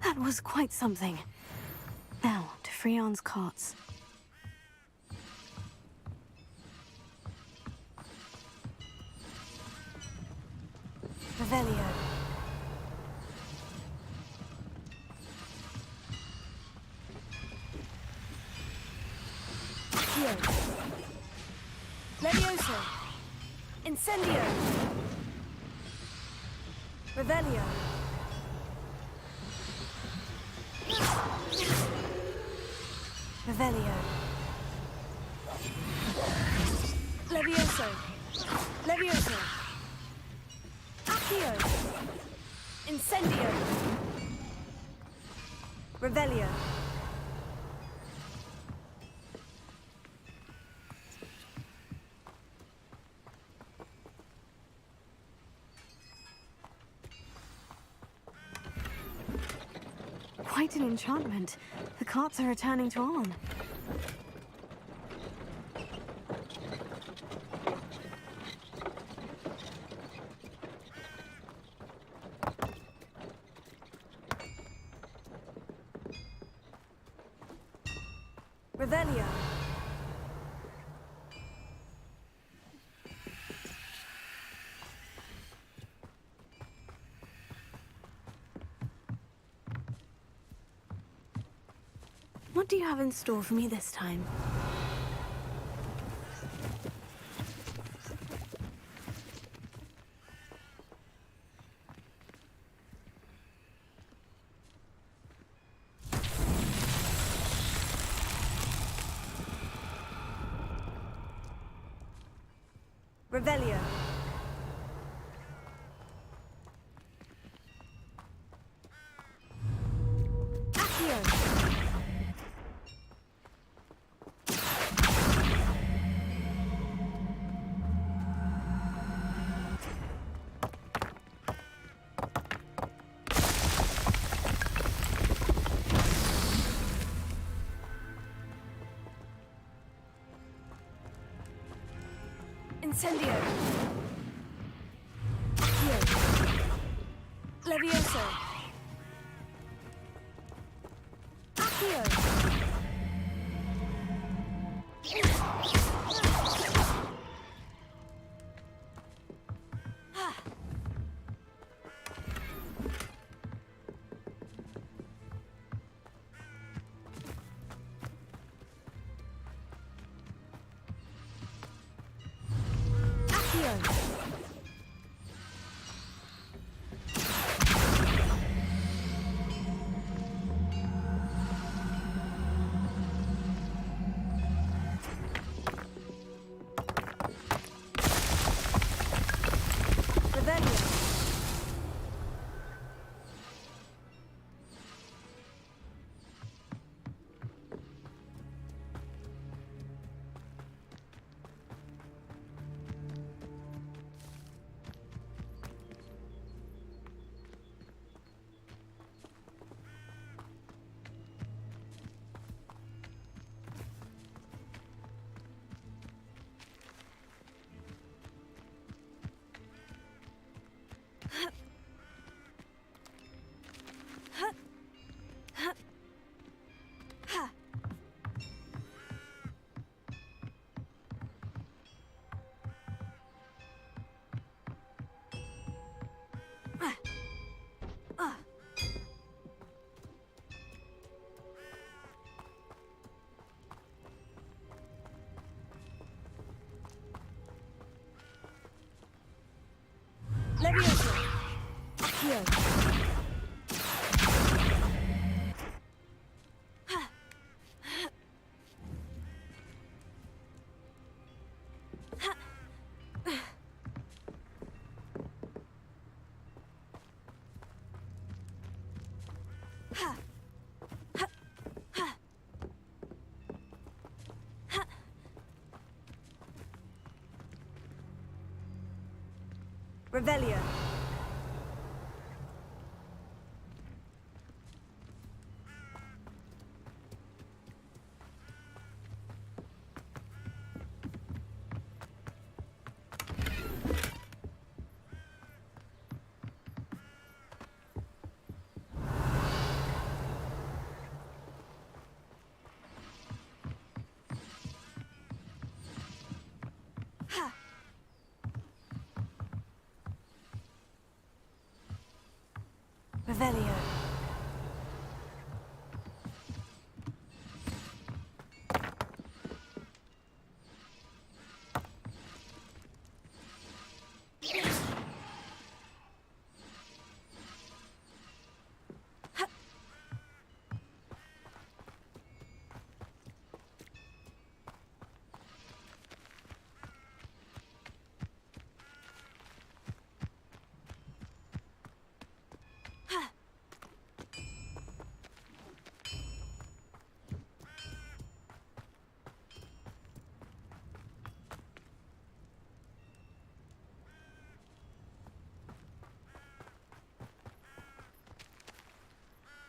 That was quite something. Now, to Freon's carts. Revelio. Levioso. Incendio. Revelio. Revelio. Levioso. Levioso. Accio. Incendio. Revelio. Quite an enchantment. The carts are returning to Arn. Revelio. What do you have in store for me this time? Revelio. Accio. Incendio. Accio. Levioso. Accio. Accio. Revelio. Revelio.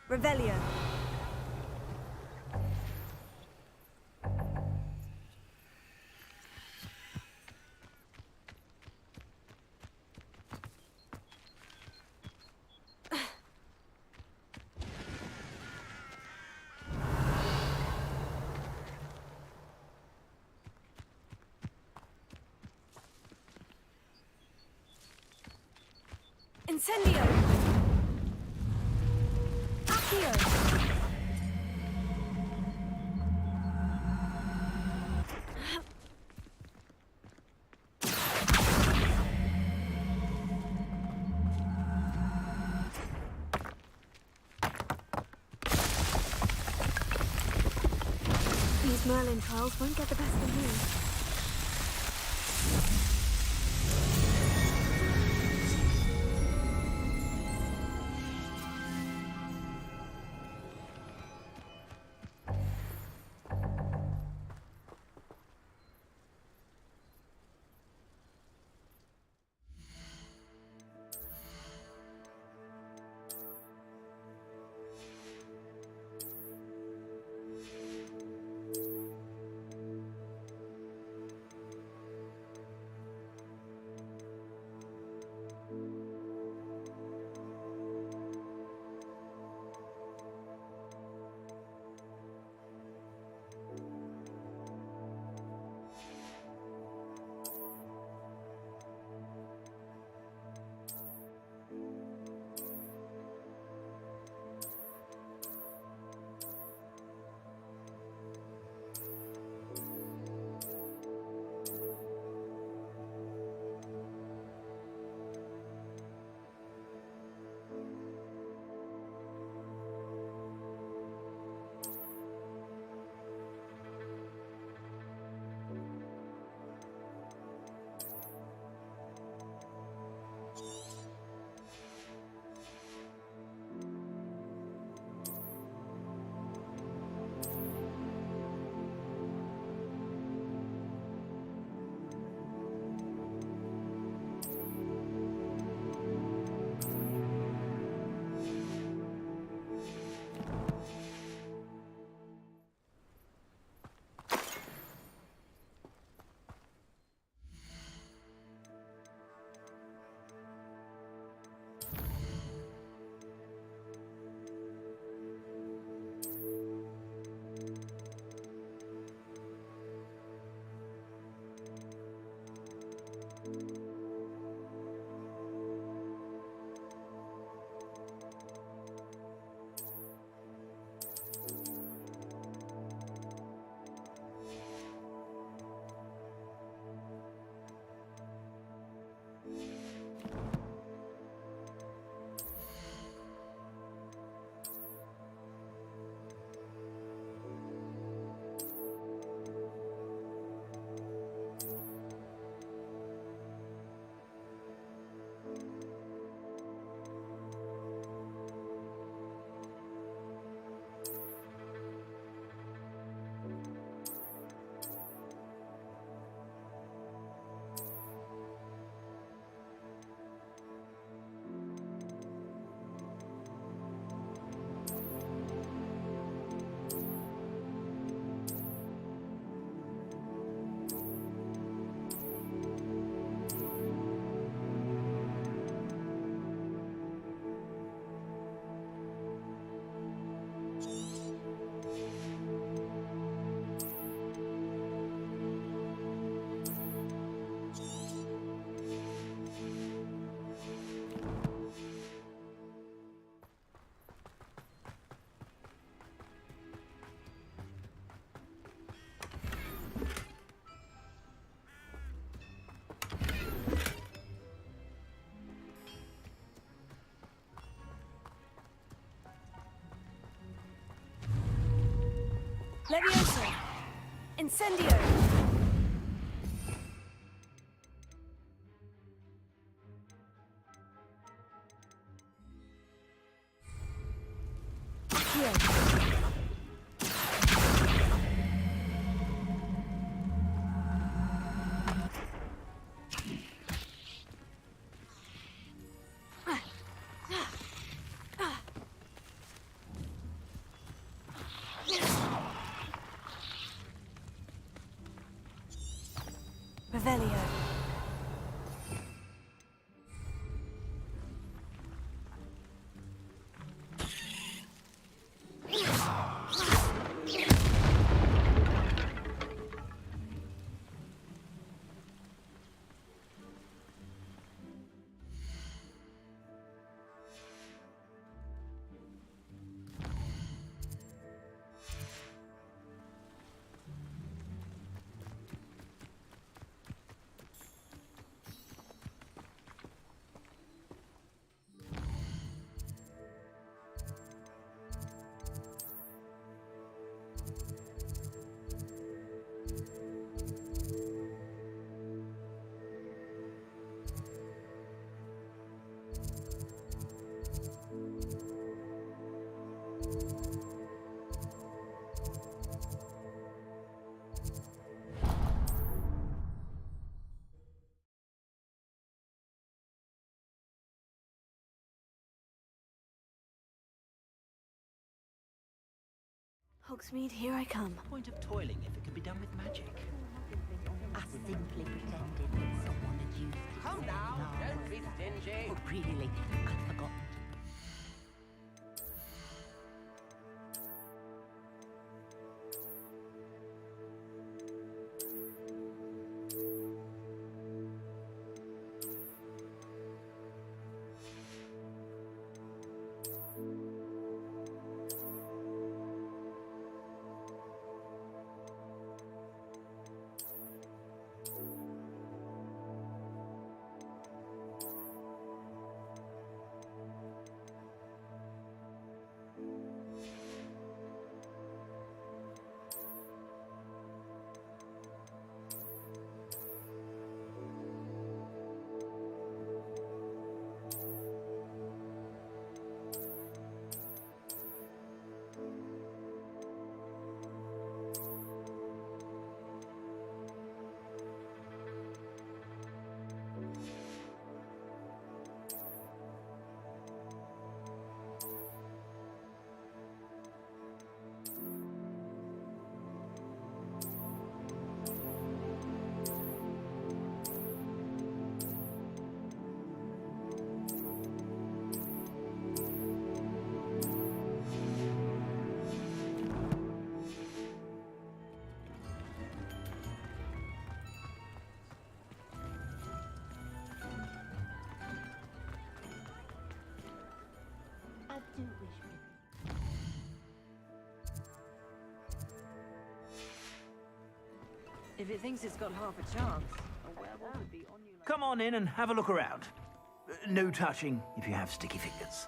Revelio. Incendio. Accio. These Merlin trials won't get the best of me. Leviosa! Incendio! Revelio. Hogsmeade, here I come. Point of toiling if it could be done with magic. I simply pretended that someone had used it. Come now, don't be stingy. Oh, really? I'd forgotten. If it thinks it's got half a chance, a werewolf would be on you like... Come on in and have a look around. No touching if you have sticky fingers.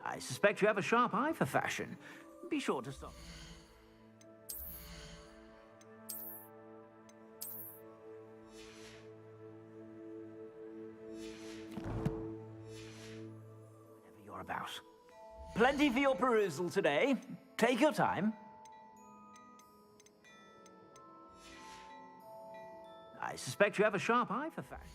I suspect you have a sharp eye for fashion. Be sure to stop. Whenever you're about. Plenty for your perusal today. Take your time. I suspect you have a sharp eye for fashion.